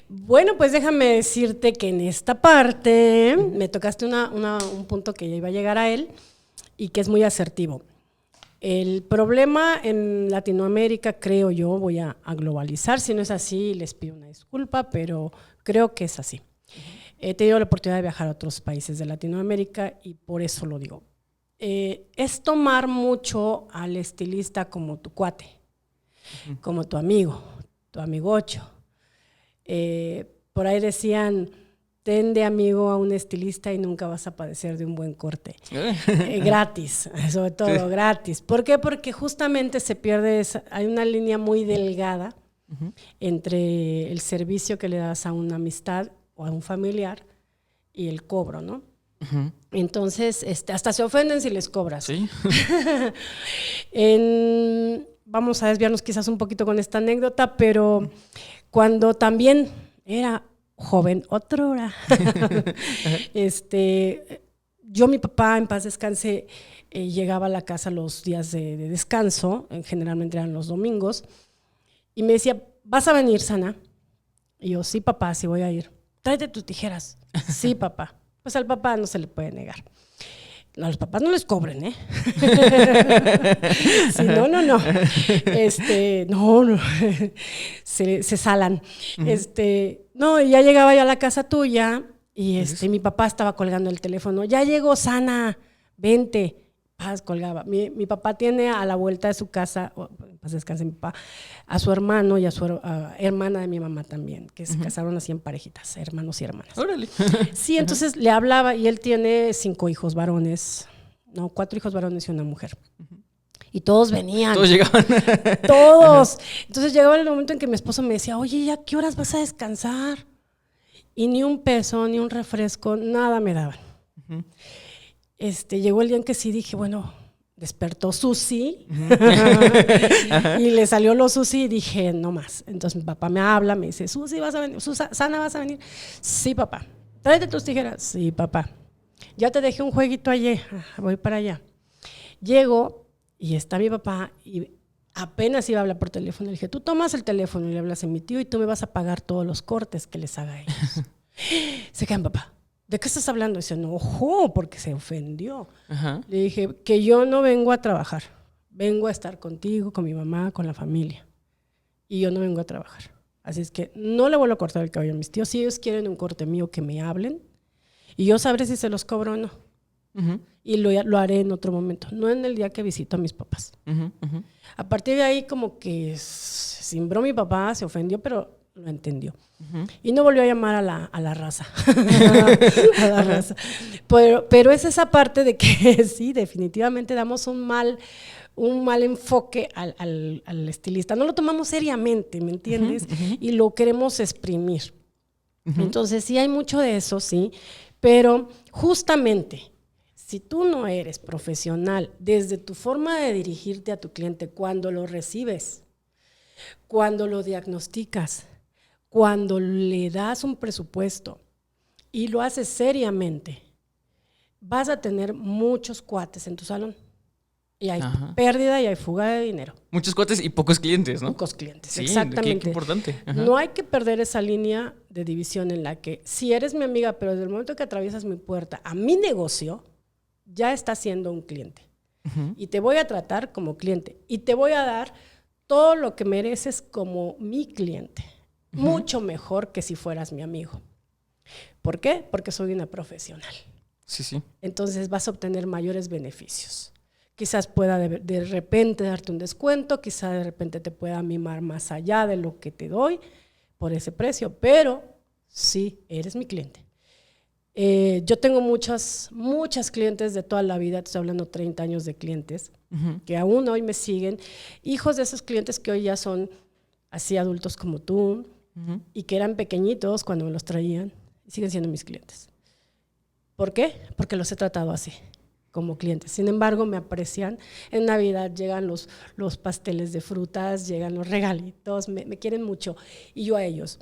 Bueno, pues déjame decirte que en esta parte me tocaste un punto que ya iba a llegar a él y que es muy asertivo. El problema en Latinoamérica, creo yo, voy a globalizar, si no es así les pido una disculpa, pero creo que es así. He tenido la oportunidad de viajar a otros países de Latinoamérica y por eso lo digo. Es tomar mucho al estilista como tu cuate, como tu amigo, tu amigocho. Por ahí decían, ten de amigo a un estilista y nunca vas a padecer de un buen corte. Gratis, sobre todo gratis. ¿Por qué? Porque justamente se pierde, hay una línea muy delgada entre el servicio que le das a una amistad o a un familiar y el cobro, ¿no? Entonces, hasta se ofenden si les cobras. Sí. Vamos a desviarnos quizás un poquito con esta anécdota, pero cuando también era joven, otrora, yo, mi papá, en paz descanse, llegaba a la casa los días de descanso, generalmente eran los domingos, y me decía, ¿vas a venir, Sana? Y yo, sí, papá, sí voy a ir. Tráete tus tijeras. Sí, papá. Pues al papá no se le puede negar. No, a los papás no les cobren, ¿eh? Sí, no. No. Se salan. No, y ya llegaba yo a la casa tuya y mi papá estaba colgando el teléfono. Ya llegó Sana, vente. Paz, colgaba. Mi papá tiene a la vuelta de su casa, paz descanse mi papá, a su hermano y a su hermana de mi mamá también, que se casaron así en parejitas, hermanos y hermanas. Órale. Sí, entonces le hablaba y él tiene 5 hijos varones, 4 hijos varones y una mujer. Y todos venían. Todos llegaban. Todos. Entonces llegaba el momento en que mi esposo me decía, oye, ¿ya qué horas vas a descansar? Y ni un peso, ni un refresco, nada me daban. Llegó el día en que sí dije, bueno, despertó Susi y le salió lo Susi y dije, no más. Entonces mi papá me habla, me dice, Susi, ¿vas a venir? Sana, ¿vas a venir? Sí, papá. ¿Tráete tus tijeras? Sí, papá. Ya te dejé un jueguito ayer, voy para allá. Llego y está mi papá y apenas iba a hablar por teléfono. Le dije, tú tomas el teléfono y le hablas a mi tío y tú me vas a pagar todos los cortes que les haga a ellos. Se quedan, papá. ¿De qué estás hablando? Y se enojó porque se ofendió. Le dije que yo no vengo a trabajar, vengo a estar contigo, con mi mamá, con la familia. Y yo no vengo a trabajar. Así es que no le vuelvo a cortar el cabello a mis tíos. Si ellos quieren un corte mío, que me hablen. Y yo sabré si se los cobro o no. Y lo haré en otro momento, no en el día que visito a mis papás. A partir de ahí como que se cimbró mi papá, se ofendió, pero lo entendió. Y no volvió a llamar a la raza. A la raza. Pero es esa parte de que sí, definitivamente damos un mal enfoque al estilista. No lo tomamos seriamente, ¿me entiendes? Y lo queremos exprimir. Entonces sí hay mucho de eso, sí. Pero justamente, si tú no eres profesional desde tu forma de dirigirte a tu cliente cuando lo recibes, cuando lo diagnosticas, cuando le das un presupuesto y lo haces seriamente, vas a tener muchos cuates en tu salón. Y hay pérdida y hay fuga de dinero. Muchos cuates y pocos clientes, ¿no? Pocos clientes, sí, exactamente. Qué importante. No hay que perder esa línea de división en la que si eres mi amiga, pero desde el momento que atraviesas mi puerta a mi negocio, ya estás siendo un cliente. Y te voy a tratar como cliente. Y te voy a dar todo lo que mereces como mi cliente. Mucho mejor que si fueras mi amigo. ¿Por qué? Porque soy una profesional. Sí. Entonces vas a obtener mayores beneficios. Quizás pueda de repente darte un descuento, quizás de repente te pueda mimar más allá de lo que te doy por ese precio, pero sí, eres mi cliente. Yo tengo muchas clientes de toda la vida, te estoy hablando 30 años de clientes, que aún hoy me siguen, hijos de esos clientes que hoy ya son así adultos como tú, y que eran pequeñitos cuando me los traían, y siguen siendo mis clientes. ¿Por qué? Porque los he tratado así, como clientes. Sin embargo, me aprecian. En Navidad llegan los pasteles de frutas, llegan los regalitos, me quieren mucho, y yo a ellos.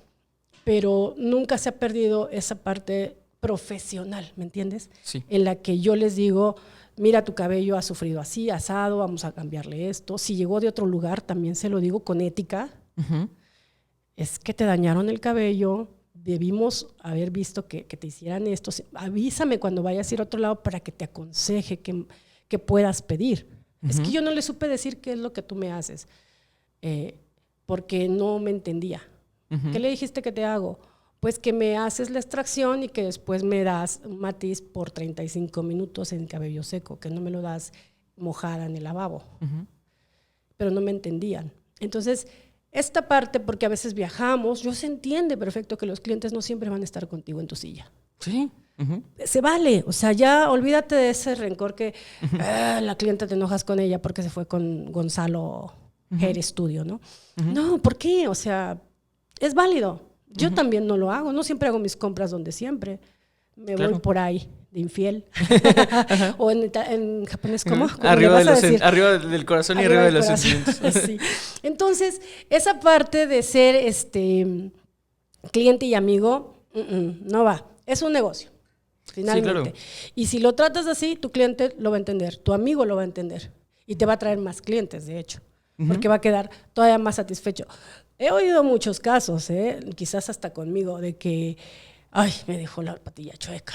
Pero nunca se ha perdido esa parte profesional, ¿me entiendes? Sí. En la que yo les digo, mira, tu cabello ha sufrido así, asado, vamos a cambiarle esto. Si llegó de otro lugar, también se lo digo con ética. Es que te dañaron el cabello, debimos haber visto que te hicieran esto. Avísame cuando vayas a ir a otro lado para que te aconseje que puedas pedir. Es que yo no le supe decir qué es lo que tú me haces, porque no me entendía. ¿Qué le dijiste que te hago? Pues que me haces la extracción y que después me das un matiz por 35 minutos en cabello seco, que no me lo das mojada en el lavabo. Pero no me entendían. Entonces, Esta parte, porque a veces viajamos, se entiende perfecto que los clientes no siempre van a estar contigo en tu silla. Sí. Se vale, o sea, ya olvídate de ese rencor que la clienta te enojas con ella porque se fue con Gonzalo Hair Studio, ¿no? No, ¿por qué? O sea, es válido. Yo también no lo hago, no siempre hago mis compras donde siempre. Me voy por ahí, de infiel. O en japonés, ¿cómo? Arriba del corazón y arriba de los sentimientos. Sí. Entonces, esa parte de ser cliente y amigo, no va. Es un negocio. Finalmente. Sí, claro. Y si lo tratas así, tu cliente lo va a entender, tu amigo lo va a entender y te va a traer más clientes, de hecho, porque va a quedar todavía más satisfecho. He oído muchos casos, quizás hasta conmigo, de que, ay, me dejó la patilla chueca.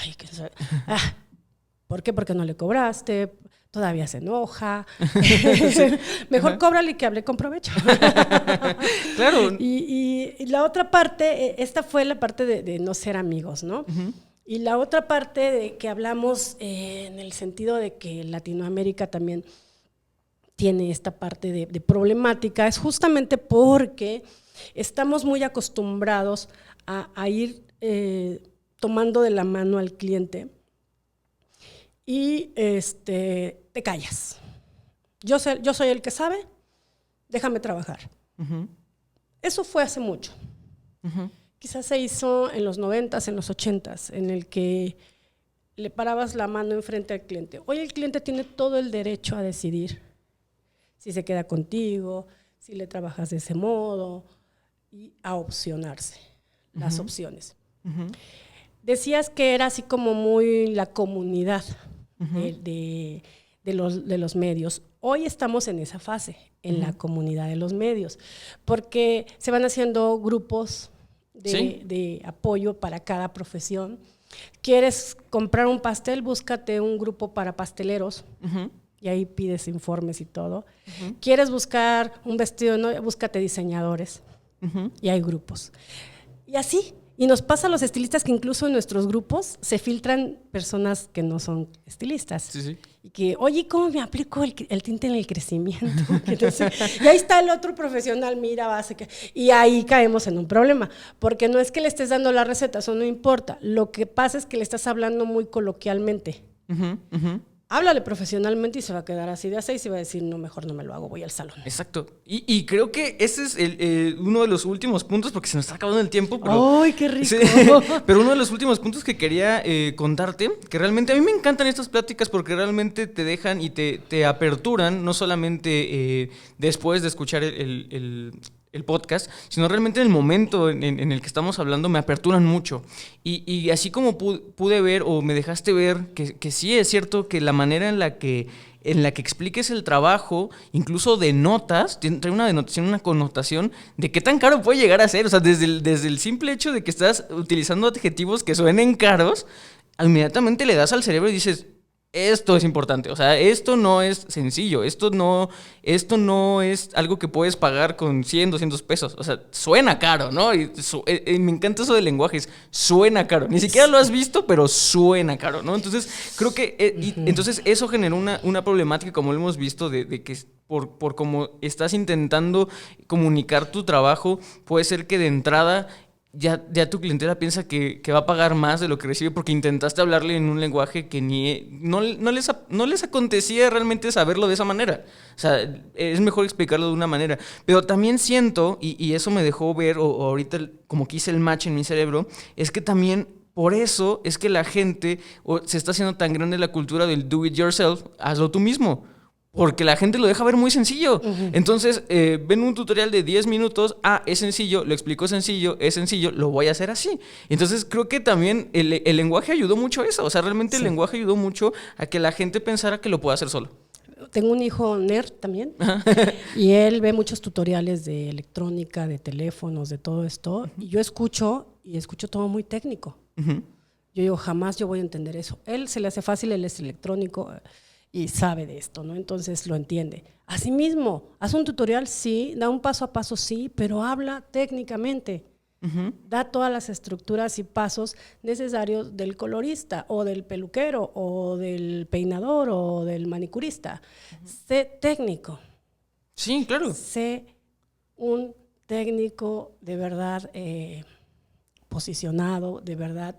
¿Por qué? Porque no le cobraste, todavía se enoja. Mejor cóbrale que hable con provecho. Claro. Y la otra parte, esta fue la parte de no ser amigos, ¿no? Y la otra parte de que hablamos en el sentido de que Latinoamérica también tiene esta parte de problemática, es justamente porque estamos muy acostumbrados a ir tomando de la mano al cliente y te callas. Yo soy el que sabe, déjame trabajar. Eso fue hace mucho. Quizás se hizo en los 90s, en los 80s, en el que le parabas la mano enfrente al cliente. Hoy el cliente tiene todo el derecho a decidir si se queda contigo, si le trabajas de ese modo, y a opcionarse las opciones. Decías que era así como muy la comunidad de los medios. Hoy estamos en esa fase, en la comunidad de los medios, porque se van haciendo grupos de apoyo para cada profesión. ¿Quieres comprar un pastel? Búscate un grupo para pasteleros y ahí pides informes y todo. ¿Quieres buscar un vestido? No, búscate diseñadores y hay grupos. Y así. Y nos pasa a los estilistas que incluso en nuestros grupos se filtran personas que no son estilistas. Sí. Y que, oye, ¿cómo me aplico el tinte en el crecimiento? Entonces, y ahí está el otro profesional, mira, y ahí caemos en un problema. Porque no es que le estés dando la receta, eso no importa. Lo que pasa es que le estás hablando muy coloquialmente. Háblale profesionalmente y se va a quedar así de aceite y se va a decir, no, mejor no me lo hago, voy al salón. Exacto. Y creo que ese es uno de los últimos puntos, porque se nos está acabando el tiempo. Pero, ¡ay, qué rico! Sí, pero uno de los últimos puntos que quería contarte, que realmente a mí me encantan estas pláticas porque realmente te dejan y te aperturan, no solamente después de escuchar el podcast, sino realmente en el momento en el que estamos hablando me aperturan mucho. Y así como pude ver o me dejaste ver que sí es cierto que la manera en la que expliques el trabajo, incluso de notas, trae una denotación, una connotación de qué tan caro puede llegar a ser. O sea, desde el simple hecho de que estás utilizando adjetivos que suenen caros, inmediatamente le das al cerebro y dices, esto es importante, o sea, esto no es sencillo, esto no es algo que puedes pagar con 100, 200 pesos, o sea, suena caro, ¿no? Y me encanta eso del lenguaje, suena caro, ni siquiera lo has visto, pero suena caro, ¿no? Entonces, creo que, entonces eso generó una problemática, como lo hemos visto, de que por cómo estás intentando comunicar tu trabajo, puede ser que de entrada ya tu clientela piensa que va a pagar más de lo que recibe porque intentaste hablarle en un lenguaje que no les acontecía realmente saberlo de esa manera. O sea, es mejor explicarlo de una manera. Pero también siento, y eso me dejó ver, o ahorita como que hice el match en mi cerebro, es que también por eso es que la gente se está haciendo tan grande la cultura del do it yourself, hazlo tú mismo. Porque la gente lo deja ver muy sencillo. Entonces, ven un tutorial de 10 minutos, es sencillo, lo explico sencillo, es sencillo, lo voy a hacer así. Entonces, creo que también el lenguaje ayudó mucho a eso. O sea, realmente el lenguaje ayudó mucho a que la gente pensara que lo puede hacer solo. Tengo un hijo nerd también y él ve muchos tutoriales de electrónica, de teléfonos, de todo esto. Y yo escucho todo muy técnico. Yo digo, jamás yo voy a entender eso. Él se le hace fácil, él es electrónico y sabe de esto, ¿no? Entonces lo entiende. Asimismo, haz un tutorial, sí, da un paso a paso, sí, pero habla técnicamente. Da todas las estructuras y pasos necesarios del colorista o del peluquero o del peinador o del manicurista. Sé técnico. Sí, claro. Sé un técnico, de verdad posicionado, de verdad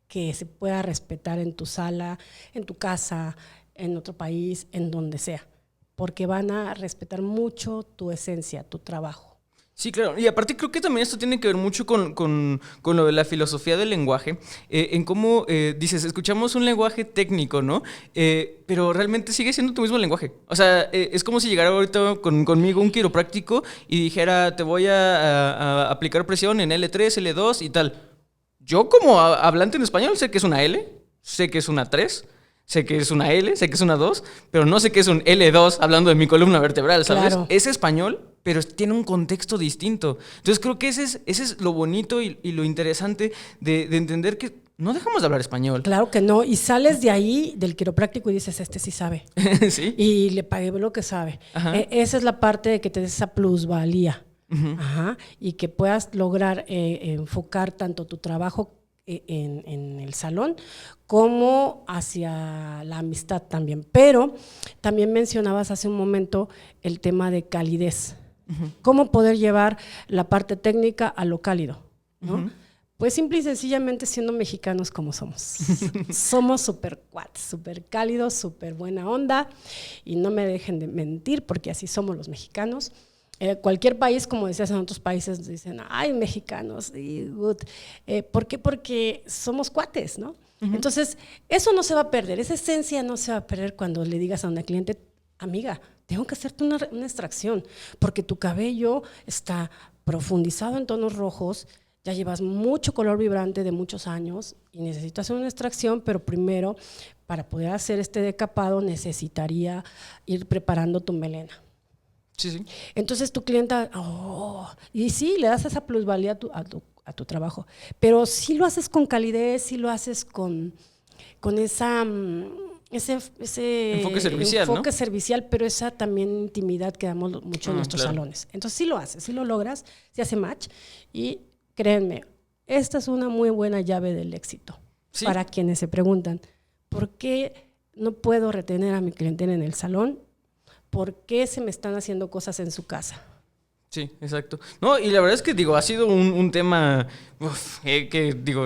que se pueda respetar en tu sala, en tu casa, en otro país, en donde sea, porque van a respetar mucho tu esencia, tu trabajo. Sí, claro. Y aparte creo que también esto tiene que ver mucho con lo de la filosofía del lenguaje, en cómo dices, escuchamos un lenguaje técnico, ¿no? Pero realmente sigue siendo tu mismo lenguaje. O sea, es como si llegara ahorita conmigo un quiropráctico y dijera, te voy a aplicar presión en L3, L2 y tal. Yo como hablante en español sé que es una L, sé que es una 3, sé que es una L, sé que es una 2, pero no sé qué es un L2 hablando de mi columna vertebral, ¿sabes? Claro. Es español, pero tiene un contexto distinto. Entonces creo que ese es lo bonito y lo interesante de entender que no dejamos de hablar español. Claro que no, y sales de ahí, del quiropráctico, y dices, este sí sabe. ¿Sí? Y le pagué lo que sabe. Esa es la parte de que te des esa plusvalía. Ajá, y que puedas lograr enfocar tanto tu trabajo en el salón como hacia la amistad también. Pero también mencionabas hace un momento el tema de calidez. Cómo poder llevar la parte técnica a lo cálido, ¿no? Pues simple y sencillamente siendo mexicanos como somos. Somos súper cuates, súper cálidos, súper buena onda, y no me dejen de mentir porque así somos los mexicanos. Cualquier país, como decías, en otros países dicen, ay, mexicanos, good. ¿Por qué? Porque somos cuates, ¿no? Entonces, eso no se va a perder, esa esencia no se va a perder cuando le digas a una cliente, amiga, tengo que hacerte una extracción, porque tu cabello está profundizado en tonos rojos, ya llevas mucho color vibrante de muchos años y necesito hacer una extracción, pero primero, para poder hacer este decapado, necesitaría ir preparando tu melena. Sí, sí. Entonces tu clienta, y sí, le das esa plusvalía a tu trabajo, pero sí lo haces con calidez, sí lo haces con ese enfoque servicial, ¿no? servicial, pero esa también intimidad que damos mucho en nuestros salones. Entonces sí lo haces, sí lo logras, sí hace match, y créanme, esta es una muy buena llave del éxito. ¿Sí? Para quienes se preguntan, ¿por qué no puedo retener a mi clientela en el salón? ¿Por qué se me están haciendo cosas en su casa? Sí, exacto. No, y la verdad es que, digo, ha sido un tema que, digo,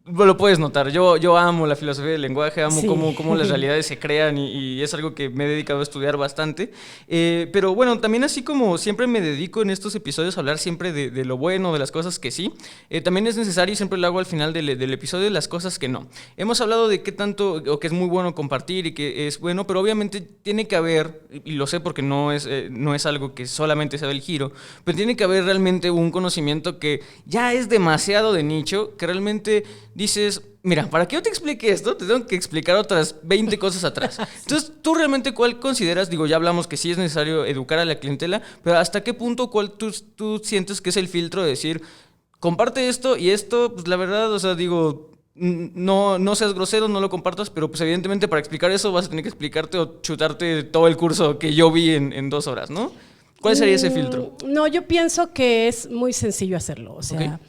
lo puedes notar. Yo amo la filosofía del lenguaje, amo cómo las realidades se crean y es algo que me he dedicado a estudiar bastante. Pero bueno, también así como siempre me dedico en estos episodios a hablar siempre de lo bueno, de las cosas que sí, también es necesario, y siempre lo hago al final del episodio, de las cosas que no. Hemos hablado de qué tanto, o que es muy bueno compartir y que es bueno, pero obviamente tiene que haber, y lo sé porque no es algo que solamente se ve el giro, pero tiene que haber realmente un conocimiento que ya es demasiado de nicho, que realmente dices, mira, para que yo te explique esto, te tengo que explicar otras 20 cosas atrás. Entonces, ¿tú realmente cuál consideras? Digo, ya hablamos que sí es necesario educar a la clientela, pero ¿hasta qué punto cuál tú sientes que es el filtro de decir, comparte esto y esto? Pues la verdad, o sea, digo, no seas grosero, no lo compartas, pero pues evidentemente para explicar eso vas a tener que explicarte o chutarte todo el curso que yo vi en 2 horas, ¿no? ¿Cuál sería ese filtro? No, yo pienso que es muy sencillo hacerlo. O sea,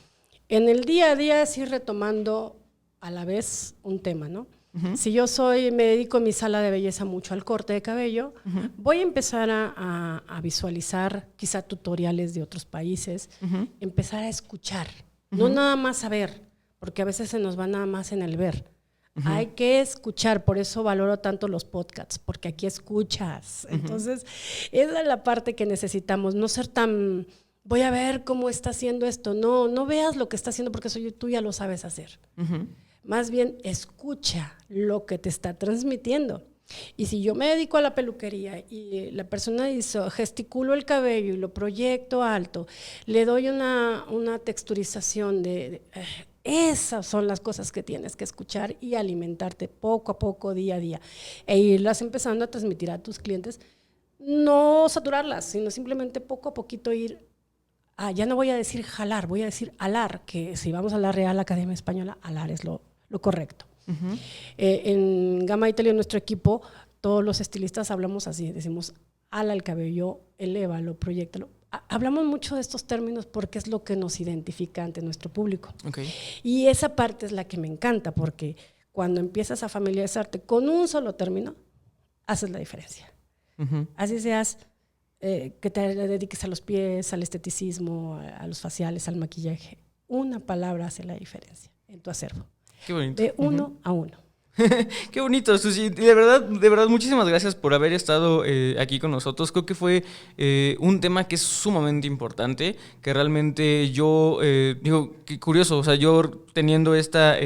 en el día a día es ir retomando a la vez un tema, ¿no? Si yo me dedico en mi sala de belleza mucho al corte de cabello, voy a empezar a visualizar quizá tutoriales de otros países, empezar a escuchar, no nada más a ver, porque a veces se nos va nada más en el ver. Hay que escuchar, por eso valoro tanto los podcasts, porque aquí escuchas. Entonces, esa es la parte que necesitamos, no ser tan, voy a ver cómo está haciendo esto. No veas lo que está haciendo porque tú ya lo sabes hacer. Más bien, escucha lo que te está transmitiendo. Y si yo me dedico a la peluquería y la persona gesticulo el cabello y lo proyecto alto, le doy una texturización esas son las cosas que tienes que escuchar y alimentarte poco a poco, día a día, e irlas empezando a transmitir a tus clientes, no saturarlas, sino simplemente poco a poquito ir, ya no voy a decir jalar, voy a decir alar, que si vamos a la Real Academia Española, alar es lo correcto. En Gamma Italia, en nuestro equipo, todos los estilistas hablamos así, decimos, ala el cabello, elévalo, proyéctalo. Hablamos mucho de estos términos porque es lo que nos identifica ante nuestro público. Y esa parte es la que me encanta, porque cuando empiezas a familiarizarte con un solo término, haces la diferencia. Así seas que te dediques a los pies, al esteticismo, a los faciales, al maquillaje. Una palabra hace la diferencia en tu acervo. Qué bonito. De uno a uno. Qué bonito, Susi. De verdad, muchísimas gracias por haber estado aquí con nosotros. Creo que fue un tema que es sumamente importante, que realmente yo, digo, qué curioso, o sea, yo teniendo esta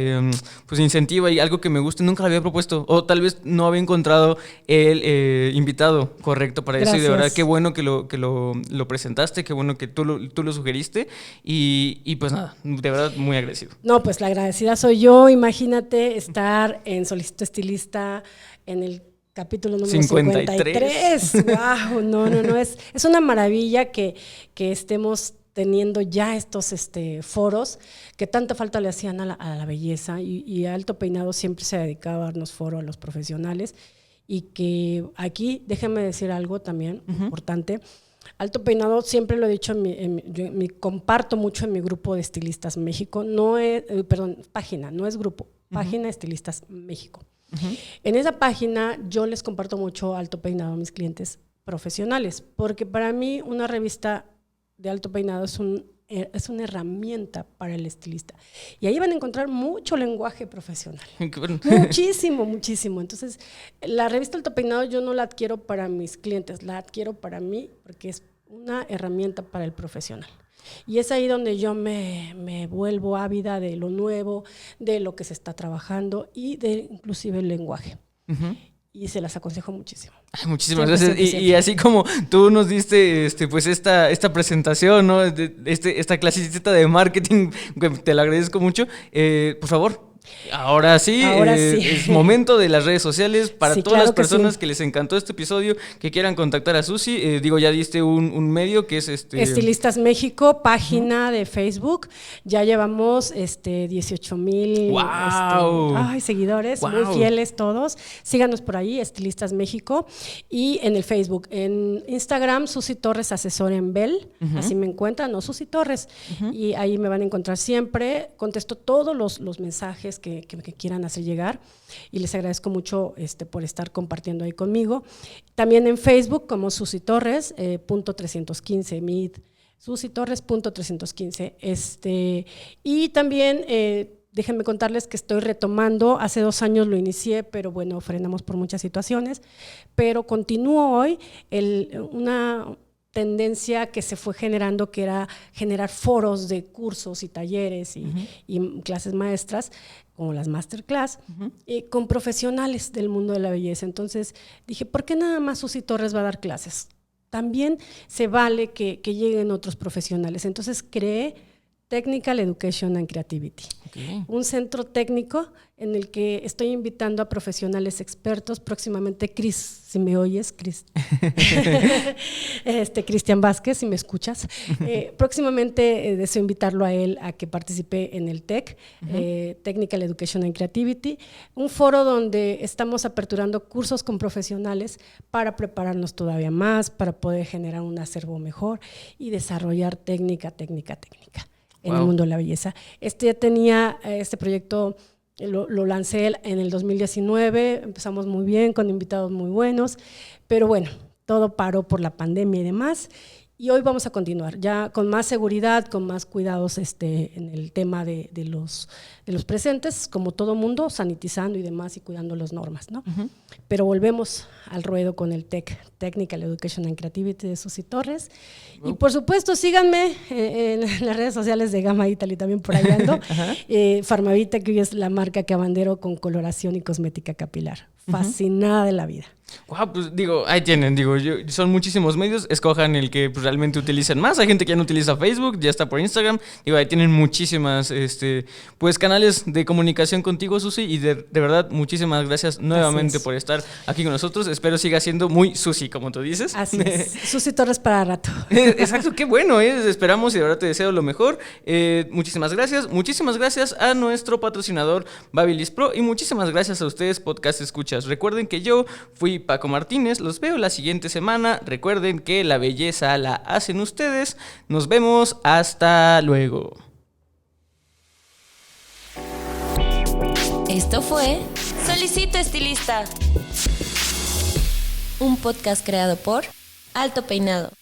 pues incentiva y algo que me guste, nunca lo había propuesto, o tal vez no había encontrado el invitado correcto para Gracias. eso, y de verdad, qué bueno que lo presentaste, qué bueno que tú lo sugeriste, y pues nada, de verdad, muy agradecido. No, pues la agradecida soy yo. Imagínate estar en Solicito Estilista en el capítulo número 53. ¡Wow! No. Es una maravilla que estemos teniendo ya estos foros que tanta falta le hacían a la belleza, y Alto Peinado siempre se ha dedicado a darnos foro a los profesionales, y que aquí, déjenme decir algo también importante. Alto Peinado, siempre lo he dicho, comparto mucho en mi grupo de Estilistas México, página, no es grupo, página Estilistas México. En esa página yo les comparto mucho Alto Peinado a mis clientes profesionales, porque para mí una revista de Alto Peinado es una herramienta para el estilista. Y ahí van a encontrar mucho lenguaje profesional. Muchísimo. Entonces, la revista Alto Peinado yo no la adquiero para mis clientes, la adquiero para mí porque es una herramienta para el profesional. Y es ahí donde yo me vuelvo ávida de lo nuevo, de lo que se está trabajando y de inclusive el lenguaje. Y se las aconsejo muchísimo. Muchísimas gracias. Y así como tú nos diste pues esta presentación, ¿no? Esta clasicita de marketing, que te lo agradezco mucho. Por favor, ahora sí, es momento de las redes sociales para todas las personas que les encantó este episodio, que quieran contactar a Susi. Ya diste un medio que es Estilistas México, página de Facebook. Ya llevamos 18,000 ¡wow! Seguidores, muy fieles todos. Síganos por ahí, Estilistas México. Y en el Facebook, en Instagram, Susi Torres Asesor en Bell. Así me encuentran, no Susi Torres. Y ahí me van a encontrar siempre. Contesto todos los mensajes que quieran hacer llegar, y les agradezco mucho por estar compartiendo ahí conmigo. También en Facebook como Susi Torres .315 Meet, Susi Torres .315. Y también déjenme contarles que estoy retomando, hace 2 años lo inicié, pero bueno, frenamos por muchas situaciones, pero continúo hoy una tendencia que se fue generando, que era generar foros de cursos y talleres y clases maestras, como las masterclass, con profesionales del mundo de la belleza. Entonces dije, ¿por qué nada más Susi Torres va a dar clases? También se vale que lleguen otros profesionales. Entonces creé Technical Education and Creativity, un centro técnico en el que estoy invitando a profesionales expertos. Próximamente, Cris, si me oyes, Cristian Vázquez, si me escuchas. Próximamente deseo invitarlo a él a que participe en el TEC, Technical Education and Creativity, un foro donde estamos aperturando cursos con profesionales para prepararnos todavía más, para poder generar un acervo mejor y desarrollar técnica en el mundo de la belleza. Ya tenía este proyecto, lo lancé en el 2019, empezamos muy bien, con invitados muy buenos, pero bueno, todo paró por la pandemia y demás, y hoy vamos a continuar, ya con más seguridad, con más cuidados en el tema de los presentes, como todo mundo, sanitizando y demás y cuidando las normas, ¿no? Pero volvemos al ruedo con el TEC, Technical Education and Creativity de Susi Torres. Y por supuesto, síganme en las redes sociales de Gamma Italy, también por ahí ando. Farmavita, que hoy es la marca que abandero con coloración y cosmética capilar. Fascinada de la vida. Wow, pues ahí tienen, son muchísimos medios, escojan el que pues, realmente utilicen más. Hay gente que ya no utiliza Facebook, ya está por Instagram. Ahí tienen muchísimas pues canales de comunicación contigo, Susi, y de verdad muchísimas gracias nuevamente por estar aquí con nosotros. Espero siga siendo muy Susi, como tú dices. Así es. Susi Torres para rato. Exacto, qué bueno, esperamos y de verdad te deseo lo mejor. Muchísimas gracias a nuestro patrocinador Babyliss Pro, y muchísimas gracias a ustedes, podcast escuchas. Recuerden que yo fui Paco Martínez, los veo la siguiente semana. Recuerden que la belleza la hacen ustedes. Nos vemos, hasta luego. Esto fue Solicito Estilista, un podcast creado por Alto Peinado.